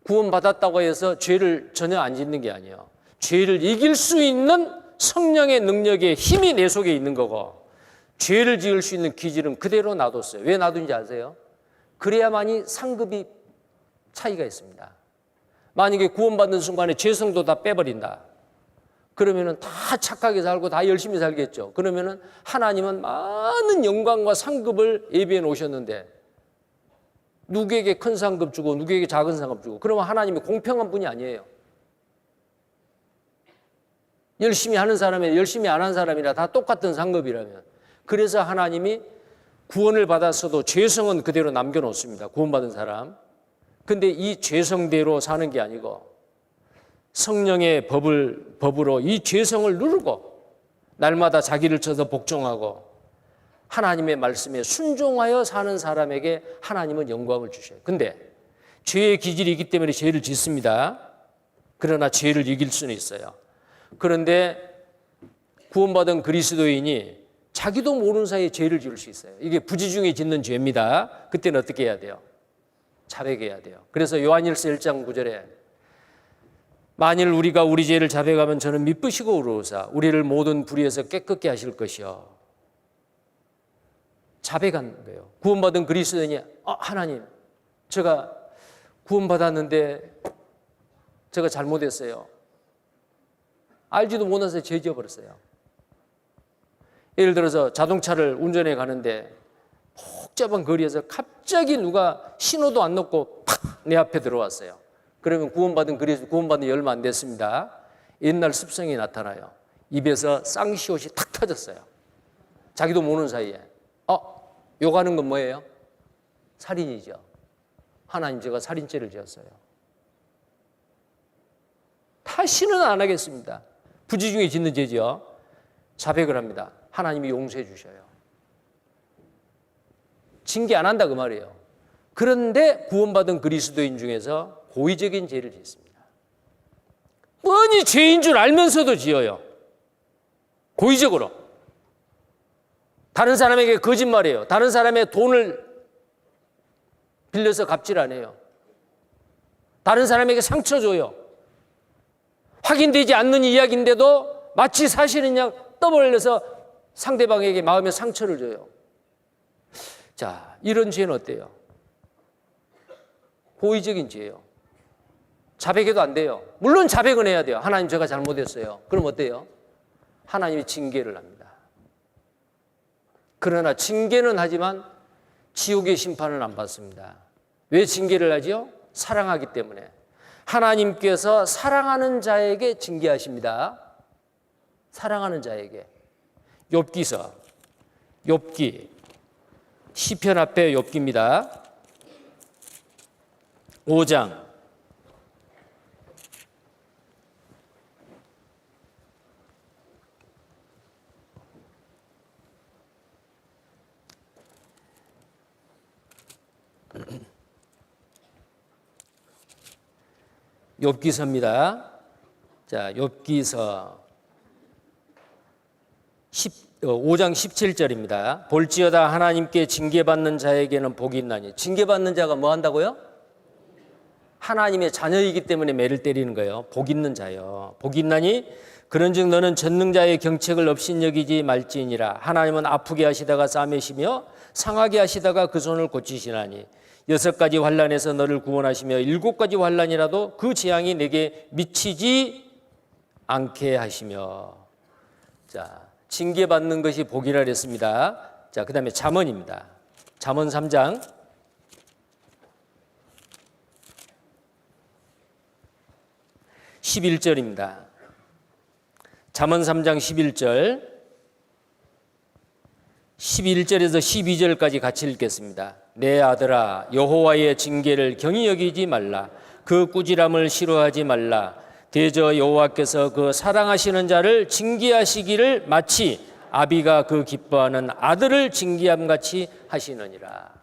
구원받았다고 해서 죄를 전혀 안 짓는 게 아니에요. 죄를 이길 수 있는 성령의 능력의 힘이 내 속에 있는 거고, 죄를 지을 수 있는 기질은 그대로 놔뒀어요. 왜 놔둔지 아세요? 그래야만이 상급이 차이가 있습니다. 만약에 구원받는 순간에 죄성도 다 빼버린다. 그러면은 다 착하게 살고 다 열심히 살겠죠. 그러면은 하나님은 많은 영광과 상급을 예비해 놓으셨는데 누구에게 큰 상급 주고 누구에게 작은 상급 주고, 그러면 하나님이 공평한 분이 아니에요. 열심히 하는 사람이 열심히 안 한 사람이라 다 똑같은 상급이라면, 그래서 하나님이 구원을 받았어도 죄성은 그대로 남겨놓습니다. 구원받은 사람. 근데 이 죄성대로 사는 게 아니고 성령의 법으로 이 죄성을 누르고 날마다 자기를 쳐서 복종하고 하나님의 말씀에 순종하여 사는 사람에게 하나님은 영광을 주셔요. 근데 죄의 기질이 있기 때문에 죄를 짓습니다. 그러나 죄를 이길 수는 있어요. 그런데 구원받은 그리스도인이 자기도 모르는 사이에 죄를 지을 수 있어요. 이게 부지 중에 짓는 죄입니다. 그때는 어떻게 해야 돼요? 자백해야 돼요. 그래서 요한일서 1장 9절에 만일 우리가 우리 죄를 자백하면 저는 미쁘시고 의로우사 우리를 모든 불의에서 깨끗게 하실 것이요. 자백한 거예요. 구원받은 그리스도인이 하나님, 제가 구원받았는데 제가 잘못했어요. 알지도 못해서 죄 지어버렸어요. 예를 들어서 자동차를 운전해 가는데 복잡한 거리에서 갑자기 누가 신호도 안 넣고 팍 내 앞에 들어왔어요. 그러면 구원받은 지 얼마 안 됐습니다. 옛날 습성이 나타나요. 입에서 쌍시옷이 탁 터졌어요. 자기도 모르는 사이에. 욕하는 건 뭐예요? 살인이죠. 하나님, 제가 살인죄를 지었어요. 다시는 안 하겠습니다. 부지 중에 짓는 죄죠. 자백을 합니다. 하나님이 용서해 주셔요. 징계 안 한다 그 말이에요. 그런데 구원받은 그리스도인 중에서 고의적인 죄를 짓습니다. 뻔히 죄인 줄 알면서도 지어요. 고의적으로. 다른 사람에게 거짓말해요. 다른 사람의 돈을 빌려서 갑질 안 해요. 다른 사람에게 상처 줘요. 확인되지 않는 이야기인데도 마치 사실인 양 떠벌려서 상대방에게 마음의 상처를 줘요. 자, 이런 죄는 어때요? 고의적인 죄예요. 자백해도 안 돼요. 물론 자백은 해야 돼요. 하나님, 제가 잘못했어요. 그럼 어때요? 하나님이 징계를 합니다. 그러나 징계는 하지만 지옥의 심판은 안 받습니다. 왜 징계를 하지요? 사랑하기 때문에. 하나님께서 사랑하는 자에게 징계하십니다. 사랑하는 자에게. 욥기서, 욥기, 시편 앞에 욥기입니다. 5장 5장 17절입니다. 볼지어다 하나님께 징계받는 자에게는 복이 있나니. 징계받는 자가 뭐 한다고요? 하나님의 자녀이기 때문에 매를 때리는 거예요. 복 있는 자요. 복이 있나니 그런즉 너는 전능자의 경책을 업신여기지 말지니라. 하나님은 아프게 하시다가 싸매시며 상하게 하시다가 그 손을 고치시나니 6가지 환난에서 너를 구원하시며 7가지 환난이라도 그 재앙이 내게 미치지 않게 하시며. 자, 징계받는 것이 복이라 그랬습니다. 자, 그 다음에 잠언입니다. 잠언 3장 11절입니다. 잠언 3장 11절, 11절에서 12절까지 같이 읽겠습니다. 내 아들아, 여호와의 징계를 경히 여기지 말라. 그 꾸지람을 싫어하지 말라. 대저 여호와께서 그 사랑하시는 자를 징계하시기를 마치 아비가 그 기뻐하는 아들을 징계함같이 하시느니라.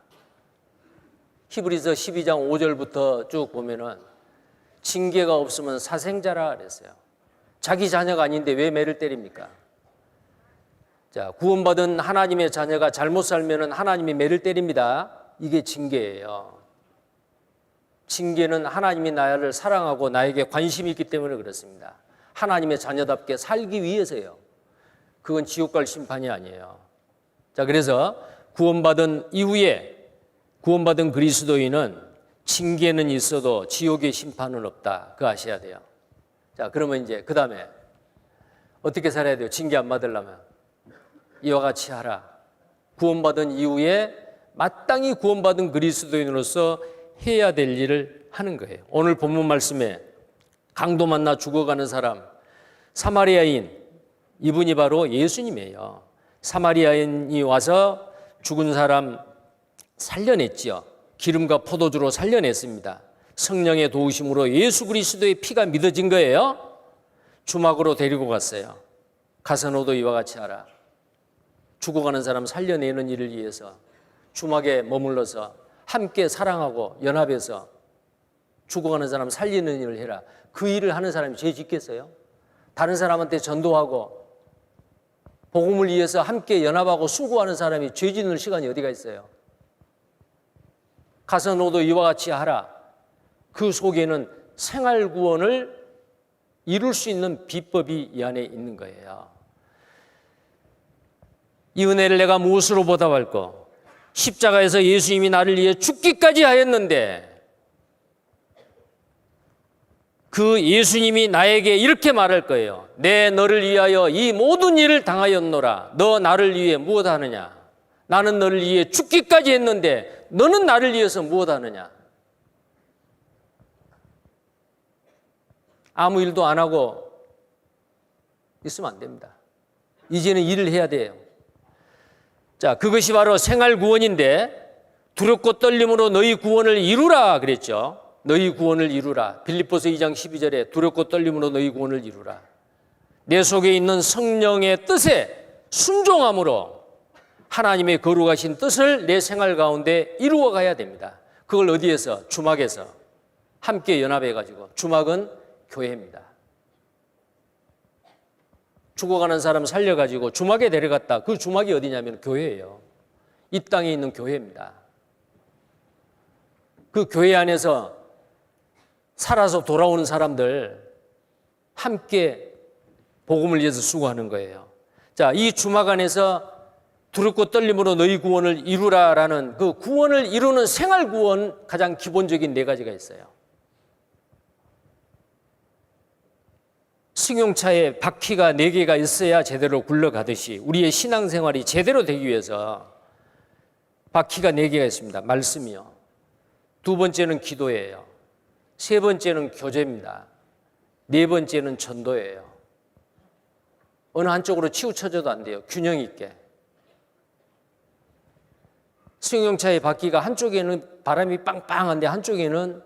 히브리서 12장 5절부터 쭉 보면은 징계가 없으면 사생자라 그랬어요. 자기 자녀가 아닌데 왜 매를 때립니까? 자, 구원받은 하나님의 자녀가 잘못 살면은 하나님이 매를 때립니다. 이게 징계예요. 징계는 하나님이 나를 사랑하고 나에게 관심이 있기 때문에 그렇습니다. 하나님의 자녀답게 살기 위해서요. 그건 지옥 갈 심판이 아니에요. 자, 그래서 구원받은 이후에 구원받은 그리스도인은 징계는 있어도 지옥의 심판은 없다. 그거 아셔야 돼요. 자, 그러면 이제 그 다음에 어떻게 살아야 돼요? 징계 안 받으려면 이와 같이 하라. 구원받은 이후에 마땅히 구원받은 그리스도인으로서 해야 될 일을 하는 거예요. 오늘 본문 말씀에 강도 만나 죽어가는 사람, 사마리아인, 이분이 바로 예수님이에요. 사마리아인이 와서 죽은 사람 살려냈지요. 기름과 포도주로 살려냈습니다. 성령의 도우심으로 예수 그리스도의 피가 믿어진 거예요. 주막으로 데리고 갔어요. 가서 너도 이와 같이 하라. 죽어가는 사람 살려내는 일을 위해서 주막에 머물러서 함께 사랑하고 연합해서 죽어가는 사람 살리는 일을 해라. 그 일을 하는 사람이 죄 짓겠어요? 다른 사람한테 전도하고 복음을 위해서 함께 연합하고 수고하는 사람이 죄 짓는 시간이 어디가 있어요? 가서 너도 이와 같이 하라. 그 속에는 생활 구원을 이룰 수 있는 비법이 이 안에 있는 거예요. 이 은혜를 내가 무엇으로 보답할까? 십자가에서 예수님이 나를 위해 죽기까지 하였는데 그 예수님이 나에게 이렇게 말할 거예요. 내 너를 위하여 이 모든 일을 당하였노라. 너 나를 위해 무엇 하느냐? 나는 너를 위해 죽기까지 했는데 너는 나를 위해서 무엇 하느냐? 아무 일도 안 하고 있으면 안 됩니다. 이제는 일을 해야 돼요. 자, 그것이 바로 생활 구원인데 두렵고 떨림으로 너희 구원을 이루라 그랬죠. 너희 구원을 이루라. 빌립보서 2장 12절에 두렵고 떨림으로 너희 구원을 이루라. 내 속에 있는 성령의 뜻에 순종함으로 하나님의 거룩하신 뜻을 내 생활 가운데 이루어 가야 됩니다. 그걸 어디에서? 주막에서 함께 연합해가지고. 주막은 교회입니다. 죽어가는 사람 살려가지고 주막에 데려갔다. 그 주막이 어디냐면 교회예요. 이 땅에 있는 교회입니다. 그 교회 안에서 살아서 돌아오는 사람들 함께 복음을 위해서 수고하는 거예요. 자, 이 주막 안에서 두렵고 떨림으로 너희 구원을 이루라라는 그 구원을 이루는 생활 구원 가장 기본적인 4가지가 있어요. 승용차에 바퀴가 4개가 있어야 제대로 굴러가듯이 우리의 신앙생활이 제대로 되기 위해서 바퀴가 4개가 있습니다. 말씀이요. 2번째는 기도예요. 3번째는 교제입니다. 4번째는 전도예요. 어느 한쪽으로 치우쳐져도 안 돼요. 균형 있게. 승용차의 바퀴가 한쪽에는 바람이 빵빵한데 한쪽에는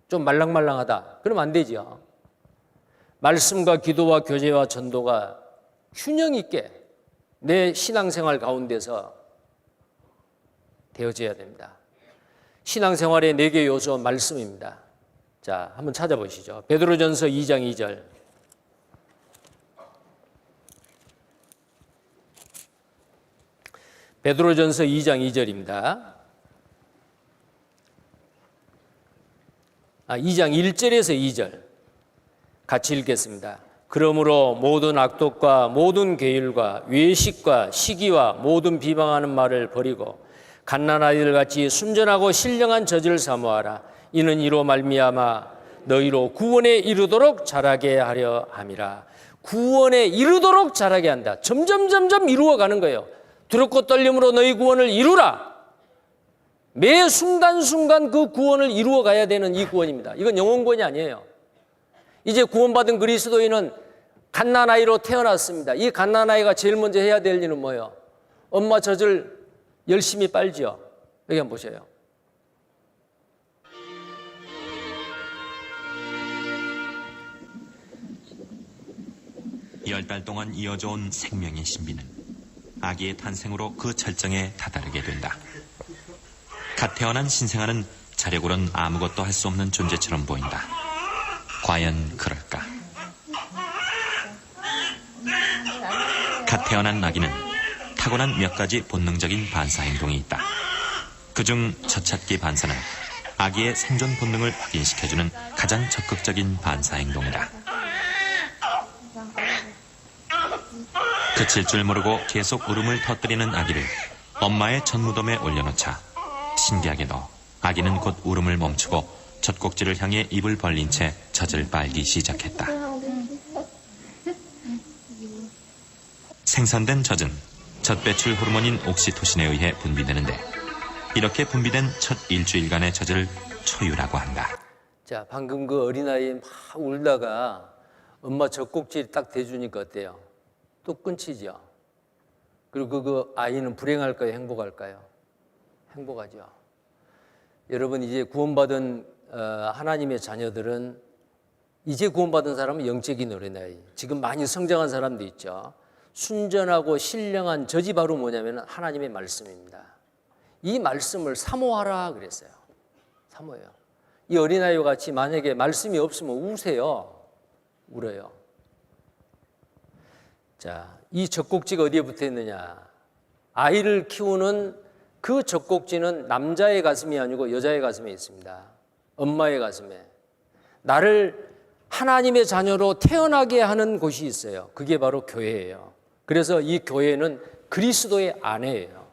좀 말랑말랑하다. 그러면 안 되죠. 말씀과 기도와 교제와 전도가 균형 있게 내 신앙생활 가운데서 되어져야 됩니다. 신앙생활의 4개 요소 말씀입니다. 자, 한번 찾아보시죠. 베드로전서 2장 2절. 베드로전서 2장 2절입니다. 2장 1절에서 2절 같이 읽겠습니다. 그러므로 모든 악독과 모든 계율과 외식과 시기와 모든 비방하는 말을 버리고 갓난아이들 같이 순전하고 신령한 젖을 사모하라. 이는 이로 말미암아 너희로 구원에 이르도록 자라게 하려 함이라. 구원에 이르도록 자라게 한다. 점점 이루어가는 거예요. 두렵고 떨림으로 너희 구원을 이루라. 매 순간순간 그 구원을 이루어 가야 되는 이 구원입니다. 이건 영혼 구원이 아니에요. 이제 구원받은 그리스도인은 갓난아이로 태어났습니다. 이 갓난아이가 제일 먼저 해야 될 일은 뭐예요? 엄마 젖을 열심히 빨죠. 여기 한번 보세요. 열 달 동안 이어져 온 생명의 신비는 아기의 탄생으로 그 절정에 다다르게 된다. 갓 갓 태어난 신생아는 자력으론 아무것도 할 수 없는 존재처럼 보인다. 과연 그럴까? 갓 태어난 아기는 타고난 몇 가지 본능적인 반사 행동이 있다. 그중 젖찾기 반사는 아기의 생존 본능을 확인시켜주는 가장 적극적인 반사 행동이다. 그칠 줄 모르고 계속 울음을 터뜨리는 아기를 엄마의 젖무덤에 올려놓자 신기하게도 아기는 곧 울음을 멈추고 젖꼭지를 향해 입을 벌린 채 젖을 빨기 시작했다. 생산된 젖은 젖 배출 호르몬인 옥시토신에 의해 분비되는데 이렇게 분비된 첫 일주일간의 젖을 초유라고 한다. 자, 방금 그 어린아이 막 울다가 엄마 젖꼭지를 딱 대주니까 어때요? 또 끊치죠. 그리고 그 아이는 불행할까요? 행복할까요? 행복하죠. 여러분, 이제 구원받은 하나님의 자녀들은, 이제 구원받은 사람은 영적인 어린아이, 지금 많이 성장한 사람도 있죠. 순전하고 신령한 젖이 바로 뭐냐면 하나님의 말씀입니다. 이 말씀을 사모하라 그랬어요. 사모해요. 이 어린아이와 같이 만약에 말씀이 없으면 우세요. 울어요. 자, 이 젖꼭지가 어디에 붙어 있느냐? 아이를 키우는 그 젖꼭지는 남자의 가슴이 아니고 여자의 가슴에 있습니다. 엄마의 가슴에. 나를 하나님의 자녀로 태어나게 하는 곳이 있어요. 그게 바로 교회예요. 그래서 이 교회는 그리스도의 아내예요.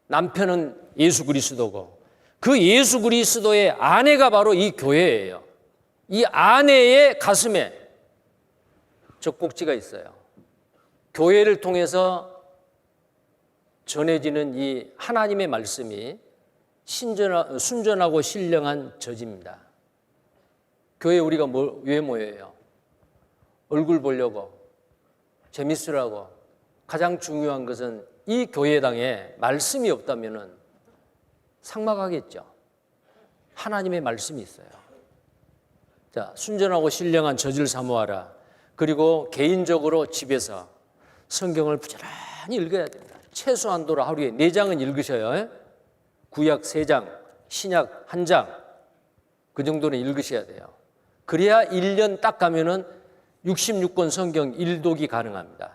남편은 예수 그리스도고 그 예수 그리스도의 아내가 바로 이 교회예요. 이 아내의 가슴에 젖꼭지가 있어요. 교회를 통해서 전해지는 이 하나님의 말씀이 순전하고 신령한 젖입니다. 교회에 우리가 왜 모여요? 얼굴 보려고, 재밌으라고. 가장 중요한 것은 이 교회당에 말씀이 없다면 삭막하겠죠. 하나님의 말씀이 있어요. 자, 순전하고 신령한 젖을 사모하라. 그리고 개인적으로 집에서 성경을 부지런히 읽어야 됩니다. 최소한도로 하루에 4장은 읽으셔요. 구약 3장, 신약 1장, 그 정도는 읽으셔야 돼요. 그래야 1년 딱 가면은 66권 성경 일독이 가능합니다.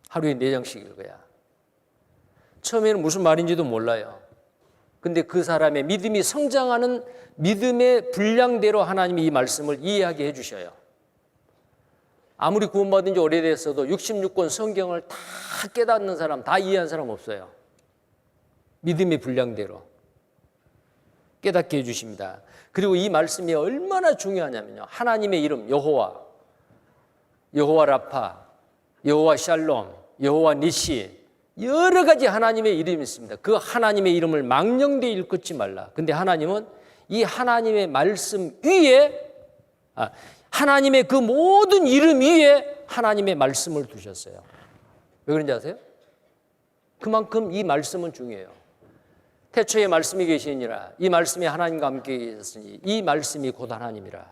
하루에 4장씩 읽어야. 처음에는 무슨 말인지도 몰라요. 근데 그 사람의 믿음이 성장하는 믿음의 분량대로 하나님이 이 말씀을 이해하게 해주셔요. 아무리 구원받은 지 오래됐어도 66권 성경을 다 깨닫는 사람, 다 이해한 사람 없어요. 믿음의 분량대로 깨닫게 해주십니다. 그리고 이 말씀이 얼마나 중요하냐면요. 하나님의 이름 여호와, 여호와 라파, 여호와 샬롬, 여호와 니시, 여러 가지 하나님의 이름이 있습니다. 그 하나님의 이름을 망령되이 일컫지 말라. 근데 하나님은 이 하나님의 말씀 위에, 하나님의 그 모든 이름 위에 하나님의 말씀을 두셨어요. 왜 그런지 아세요? 그만큼 이 말씀은 중요해요. 태초에 말씀이 계시니라. 이 말씀이 하나님과 함께 계셨으니 이 말씀이 곧 하나님이라.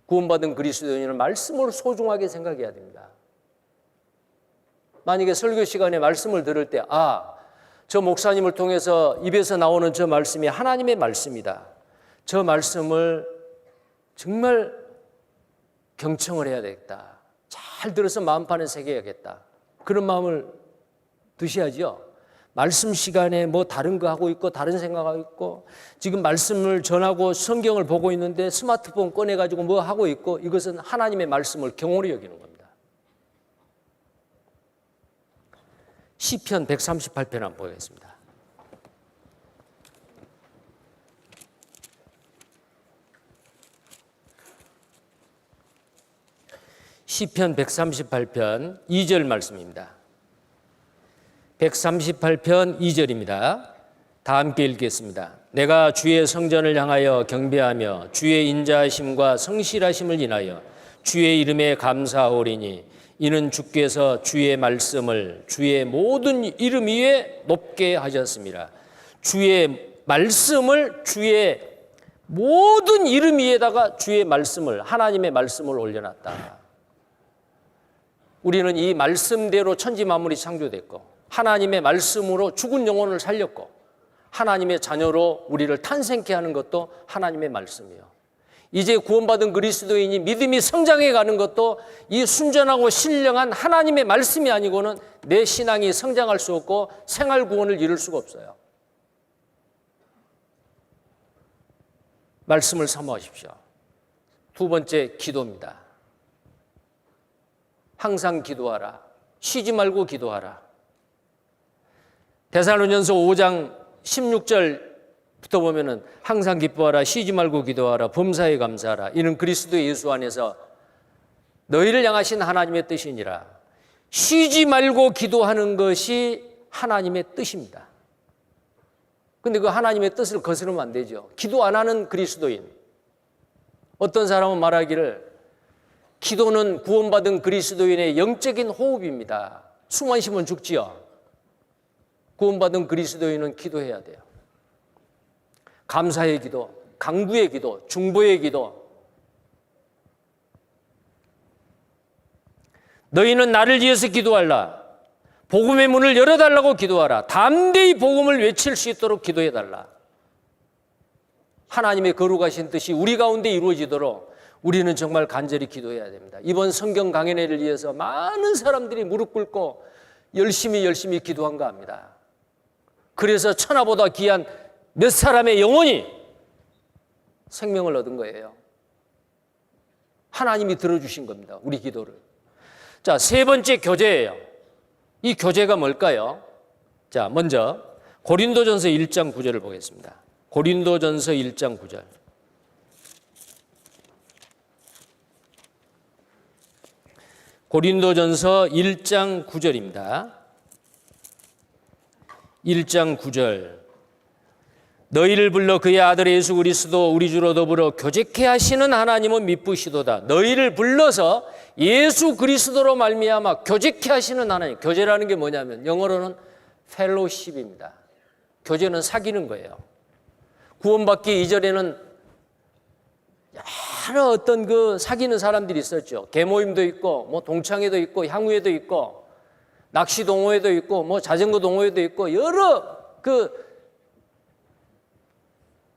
구원받은 그리스도인은 말씀을 소중하게 생각해야 됩니다. 만약에 설교 시간에 말씀을 들을 때, 저 목사님을 통해서 입에서 나오는 저 말씀이 하나님의 말씀이다. 저 말씀을 정말 경청을 해야 되겠다. 잘 들어서 마음판에 새겨야겠다. 그런 마음을 드셔야죠. 말씀 시간에 뭐 다른 거 하고 있고 다른 생각하고 있고 지금 말씀을 전하고 성경을 보고 있는데 스마트폰 꺼내가지고 뭐 하고 있고 이것은 하나님의 말씀을 경홀히 여기는 겁니다. 시편 138편 한번 보겠습니다. 시편 138편 2절 말씀입니다. 138편 2절입니다. 다 함께 읽겠습니다. 내가 주의 성전을 향하여 경배하며 주의 인자하심과 성실하심을 인하여 주의 이름에 감사하오리니 이는 주께서 주의 말씀을 주의 모든 이름 위에 높게 하셨습니다. 주의 말씀을 주의 모든 이름 위에다가 주의 말씀을, 하나님의 말씀을 올려놨다. 우리는 이 말씀대로 천지 만물이 창조됐고 하나님의 말씀으로 죽은 영혼을 살렸고 하나님의 자녀로 우리를 탄생케 하는 것도 하나님의 말씀이에요. 이제 구원받은 그리스도인이 믿음이 성장해 가는 것도 이 순전하고 신령한 하나님의 말씀이 아니고는 내 신앙이 성장할 수 없고 생활 구원을 이룰 수가 없어요. 말씀을 사모하십시오. 두 번째, 기도입니다. 항상 기도하라. 쉬지 말고 기도하라. 데살로니가서 5장 16절부터 보면은 항상 기뻐하라, 쉬지 말고 기도하라, 범사에 감사하라. 이는 그리스도 예수 안에서 너희를 향하신 하나님의 뜻이니라. 쉬지 말고 기도하는 것이 하나님의 뜻입니다. 근데 그 하나님의 뜻을 거스르면 안 되죠. 기도 안 하는 그리스도인. 어떤 사람은 말하기를 기도는 구원받은 그리스도인의 영적인 호흡입니다. 숨만 쉬면 죽지요. 구원받은 그리스도인은 기도해야 돼요. 감사의 기도, 강구의 기도, 중보의 기도. 너희는 나를 위해서 기도하라. 복음의 문을 열어달라고 기도하라. 담대히 복음을 외칠 수 있도록 기도해달라. 하나님의 거룩하신 뜻이 우리 가운데 이루어지도록 우리는 정말 간절히 기도해야 됩니다. 이번 성경 강연회를 위해서 많은 사람들이 무릎 꿇고 열심히 기도한가 합니다. 그래서 천하보다 귀한 몇 사람의 영혼이 생명을 얻은 거예요. 하나님이 들어주신 겁니다. 우리 기도를. 자, 세 번째 교제예요. 이 교제가 뭘까요? 자, 먼저 고린도전서 1장 9절을 보겠습니다. 고린도전서 1장 9절. 고린도전서 1장 9절입니다. 1장 9절. 너희를 불러 그의 아들 예수 그리스도 우리 주로 더불어 교제케 하시는 하나님은 미쁘시도다. 너희를 불러서 예수 그리스도로 말미암아 교제케 하시는 하나님. 교제라는 게 뭐냐면 영어로는 펠로십입니다. 교제는 사귀는 거예요. 구원받기 이전에는 여러 어떤 그 사귀는 사람들이 있었죠. 계모임도 있고, 뭐 동창회도 있고, 향후회도 있고, 낚시 동호회도 있고, 뭐 자전거 동호회도 있고, 여러 그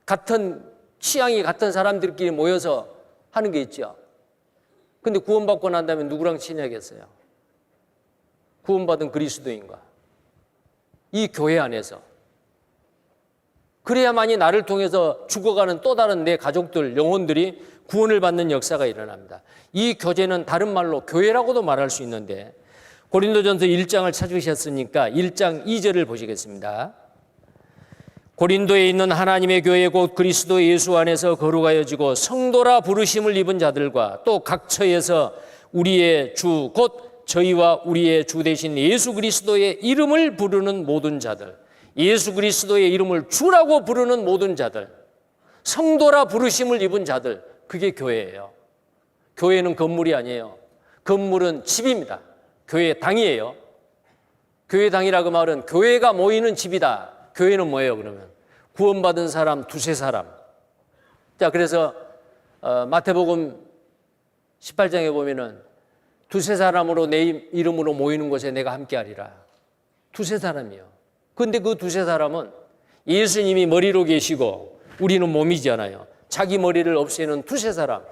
같은 취향이 같은 사람들끼리 모여서 하는 게 있죠. 근데 구원받고 난 다음에 누구랑 친하겠어요? 구원받은 그리스도인과 이 교회 안에서. 그래야만이 나를 통해서 죽어가는 또 다른 내 가족들, 영혼들이 구원을 받는 역사가 일어납니다. 이 교제는 다른 말로 교회라고도 말할 수 있는데 고린도전서 1장을 찾으셨으니까 1장 2절을 보시겠습니다. 고린도에 있는 하나님의 교회 곧 그리스도 예수 안에서 거룩하여지고 성도라 부르심을 입은 자들과 또 각 처에서 우리의 주 곧 저희와 우리의 주 되신 예수 그리스도의 이름을 부르는 모든 자들, 예수 그리스도의 이름을 주라고 부르는 모든 자들, 성도라 부르심을 입은 자들, 그게 교회예요. 교회는 건물이 아니에요. 건물은 집입니다. 교회 당이에요. 교회 당이라고 말은 교회가 모이는 집이다. 교회는 뭐예요, 그러면? 구원받은 사람, 두세 사람. 자, 그래서 마태복음 18장에 보면은 두세 사람으로 내 이름으로 모이는 곳에 내가 함께하리라. 두세 사람이요. 그런데 그 두세 사람은 예수님이 머리로 계시고 우리는 몸이잖아요. 자기 머리를 없애는 두세 사람.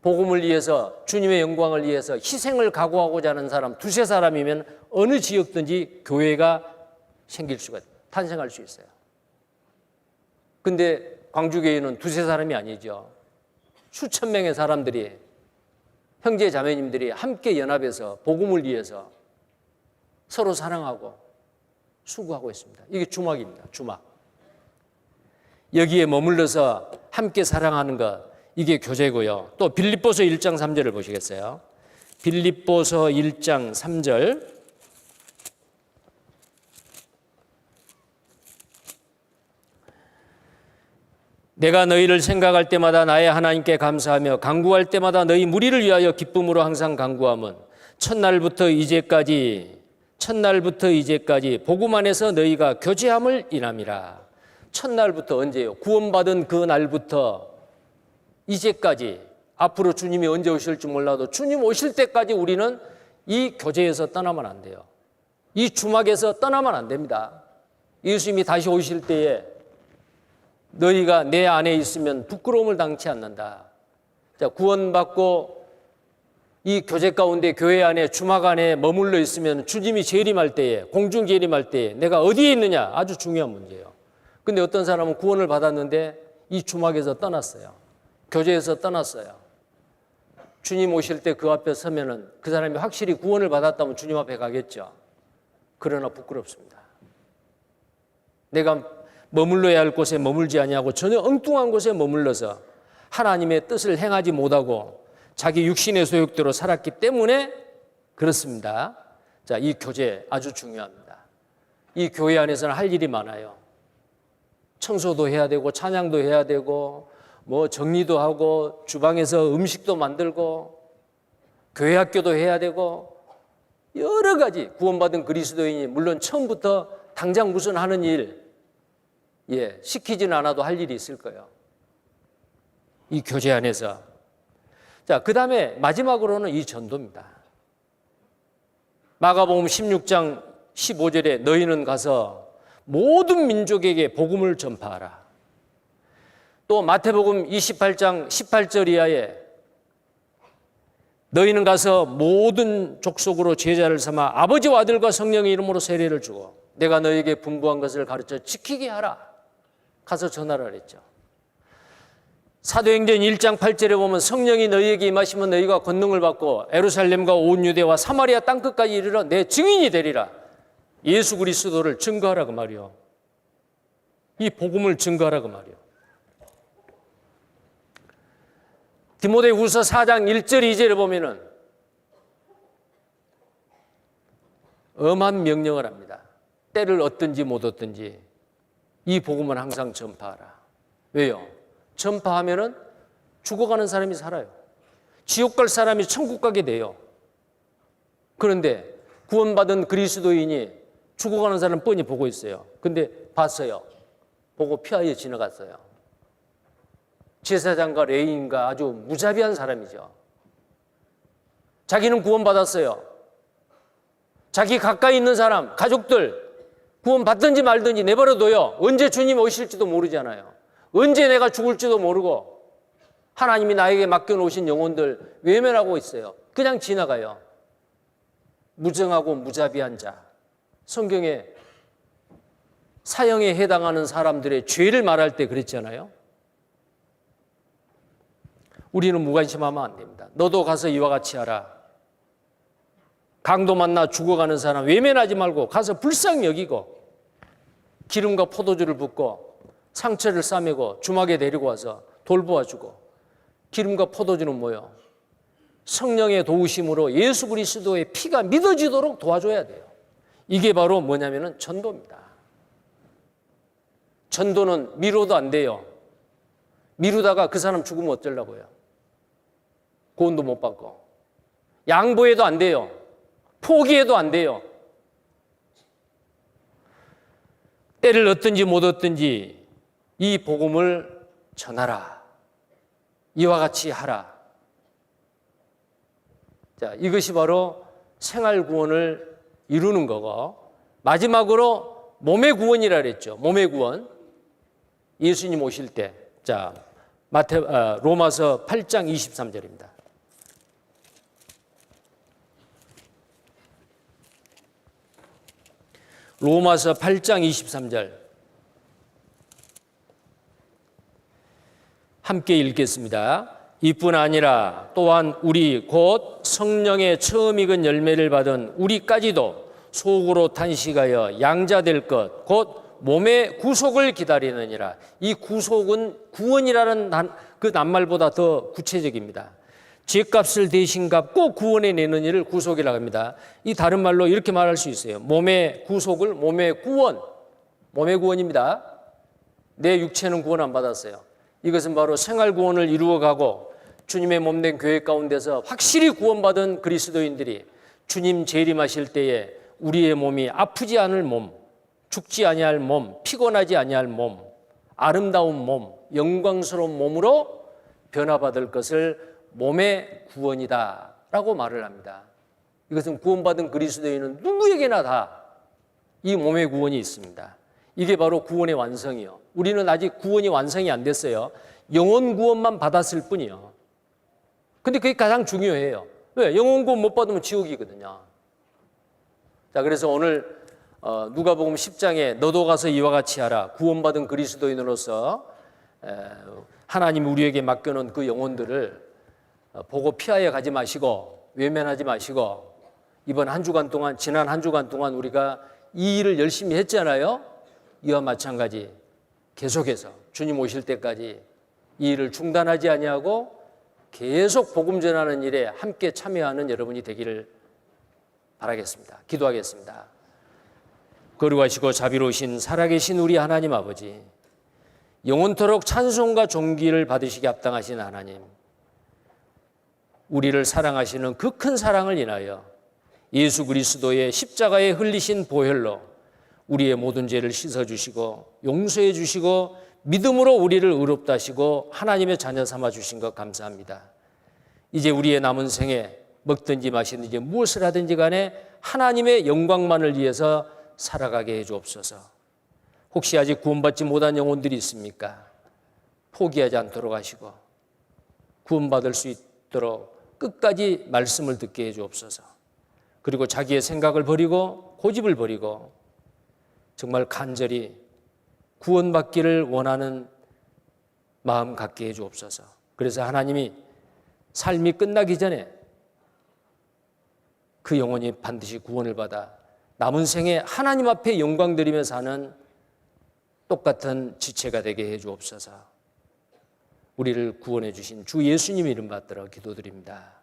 복음을 위해서, 주님의 영광을 위해서 희생을 각오하고자 하는 사람 두세 사람이면 어느 지역든지 교회가 생길 수가, 탄생할 수 있어요. 근데 광주교회는 두세 사람이 아니죠. 수천 명의 사람들이, 형제 자매님들이 함께 연합해서 복음을 위해서 서로 사랑하고 수고하고 있습니다. 이게 주막입니다. 주막. 여기에 머물러서 함께 사랑하는 것, 이게 교제고요. 또 빌립보서 1장 3절을 보시겠어요? 빌립보서 1장 3절. 내가 너희를 생각할 때마다 나의 하나님께 감사하며 간구할 때마다 너희 무리를 위하여 기쁨으로 항상 간구함은 첫날부터 이제까지 복음 안에서 너희가 교제함을 인함이라. 첫날부터 언제요? 구원받은 그 날부터 이제까지, 앞으로 주님이 언제 오실지 몰라도 주님 오실 때까지 우리는 이 교제에서 떠나면 안 돼요. 이 주막에서 떠나면 안 됩니다. 예수님이 다시 오실 때에 너희가 내 안에 있으면 부끄러움을 당치 않는다. 자, 구원받고 이 교제 가운데 교회 안에 주막 안에 머물러 있으면 주님이 재림할 때에 공중 재림할 때에 내가 어디에 있느냐 아주 중요한 문제예요. 근데 어떤 사람은 구원을 받았는데 이 주막에서 떠났어요. 교제에서 떠났어요. 주님 오실 때 그 앞에 서면은 그 사람이 확실히 구원을 받았다면 주님 앞에 가겠죠. 그러나 부끄럽습니다. 내가 머물러야 할 곳에 머물지 아니하고 전혀 엉뚱한 곳에 머물러서 하나님의 뜻을 행하지 못하고 자기 육신의 소욕대로 살았기 때문에 그렇습니다. 자, 이 교제 아주 중요합니다. 이 교회 안에서는 할 일이 많아요. 청소도 해야 되고 찬양도 해야 되고 뭐 정리도 하고 주방에서 음식도 만들고 교회 학교도 해야 되고 여러 가지 구원받은 그리스도인이 물론 처음부터 당장 무슨 하는 일 시키지는 않아도 할 일이 있을 거예요. 이 교제 안에서. 자, 그 다음에 마지막으로는 이 전도입니다. 마가복음 16장 15절에 너희는 가서 모든 민족에게 복음을 전파하라. 또 마태복음 28장 18절 이하에 너희는 가서 모든 족속으로 제자를 삼아 아버지와 아들과 성령의 이름으로 세례를 주고 내가 너희에게 분부한 것을 가르쳐 지키게 하라. 가서 전하라 그랬죠. 사도행전 1장 8절에 보면 성령이 너희에게 임하시면 너희가 권능을 받고 예루살렘과 온 유대와 사마리아 땅끝까지 이르러 내 증인이 되리라. 예수 그리스도를 증거하라 그 말이요. 이 복음을 증거하라 그 말이요. 디모데후서 4장 1절 2절에 보면은 엄한 명령을 합니다. 때를 얻든지 못 얻든지 이 복음은 항상 전파하라. 왜요? 전파하면은 죽어가는 사람이 살아요. 지옥 갈 사람이 천국 가게 돼요. 그런데 구원받은 그리스도인이 죽어가는 사람 뻔히 보고 있어요. 근데 봤어요. 보고 피하여 지나갔어요. 제사장과 레위인과 아주 무자비한 사람이죠. 자기는 구원받았어요. 자기 가까이 있는 사람, 가족들 구원받든지 말든지 내버려둬요. 언제 주님 오실지도 모르잖아요. 언제 내가 죽을지도 모르고 하나님이 나에게 맡겨놓으신 영혼들 외면하고 있어요. 그냥 지나가요. 무정하고 무자비한 자. 성경에 사형에 해당하는 사람들의 죄를 말할 때 그랬잖아요. 우리는 무관심하면 안 됩니다. 너도 가서 이와 같이 하라. 강도 만나 죽어가는 사람 외면하지 말고 가서 불쌍히 여기고 기름과 포도주를 붓고 상처를 싸매고 주막에 데리고 와서 돌보아주고 기름과 포도주는 뭐예요? 성령의 도우심으로 예수 그리스도의 피가 믿어지도록 도와줘야 돼요. 이게 바로 뭐냐면은 전도입니다. 전도는 미뤄도 안 돼요. 미루다가 그 사람 죽으면 어쩌려고요? 구원도 못 받고. 양보해도 안 돼요. 포기해도 안 돼요. 때를 얻든지 못 얻든지 이 복음을 전하라. 이와 같이 하라. 자, 이것이 바로 생활 구원을 이루는 거고 마지막으로 몸의 구원이라 그랬죠. 몸의 구원. 예수님 오실 때. 자, 로마서 8장 23절입니다. 로마서 8장 23절 함께 읽겠습니다. 이뿐 아니라 또한 우리 곧 성령의 처음 익은 열매를 받은 우리까지도 속으로 탄식하여 양자될 것 곧 몸의 구속을 기다리느니라. 이 구속은 구원이라는 그 낱말보다 더 구체적입니다. 죄값을 대신 갚고 구원해 내는 일을 구속이라고 합니다. 이 다른 말로 이렇게 말할 수 있어요. 몸의 구속을 몸의 구원, 몸의 구원입니다. 내 육체는 구원 안 받았어요. 이것은 바로 생활 구원을 이루어가고 주님의 몸된 교회 가운데서 확실히 구원받은 그리스도인들이 주님 재림하실 때에 우리의 몸이 아프지 않을 몸, 죽지 아니할 몸, 피곤하지 아니할 몸, 아름다운 몸, 영광스러운 몸으로 변화받을 것을 몸의 구원이다 라고 말을 합니다. 이것은 구원받은 그리스도인은 누구에게나 다 이 몸의 구원이 있습니다. 이게 바로 구원의 완성이요. 우리는 아직 구원이 완성이 안 됐어요. 영혼 구원만 받았을 뿐이요. 근데 그게 가장 중요해요. 왜? 영혼 구원 못 받으면 지옥이거든요. 자, 그래서 오늘 누가복음 10장에 너도 가서 이와 같이 하라. 구원받은 그리스도인으로서 하나님이 우리에게 맡겨놓은 그 영혼들을 보고 피하여 가지 마시고 외면하지 마시고 이번 한 주간 동안 지난 한 주간 동안 우리가 이 일을 열심히 했잖아요. 이와 마찬가지 계속해서 주님 오실 때까지 이 일을 중단하지 아니하고 계속 복음 전하는 일에 함께 참여하는 여러분이 되기를 바라겠습니다. 기도하겠습니다. 거룩하시고 자비로우신 살아계신 우리 하나님 아버지, 영원토록 찬송과 존귀를 받으시기 합당하신 하나님, 우리를 사랑하시는 그 큰 사랑을 인하여 예수 그리스도의 십자가에 흘리신 보혈로 우리의 모든 죄를 씻어주시고 용서해 주시고 믿음으로 우리를 의롭다 하시고 하나님의 자녀 삼아 주신 것 감사합니다. 이제 우리의 남은 생에 먹든지 마시든지 무엇을 하든지 간에 하나님의 영광만을 위해서 살아가게 해 주옵소서. 혹시 아직 구원받지 못한 영혼들이 있습니까? 포기하지 않도록 하시고 구원받을 수 있도록 끝까지 말씀을 듣게 해 주옵소서. 그리고 자기의 생각을 버리고 고집을 버리고 정말 간절히 구원받기를 원하는 마음 갖게 해 주옵소서. 그래서 하나님이 삶이 끝나기 전에 그 영혼이 반드시 구원을 받아 남은 생에 하나님 앞에 영광 드리며 사는 똑같은 지체가 되게 해 주옵소서. 우리를 구원해 주신 주 예수님 이름 받들어 기도드립니다.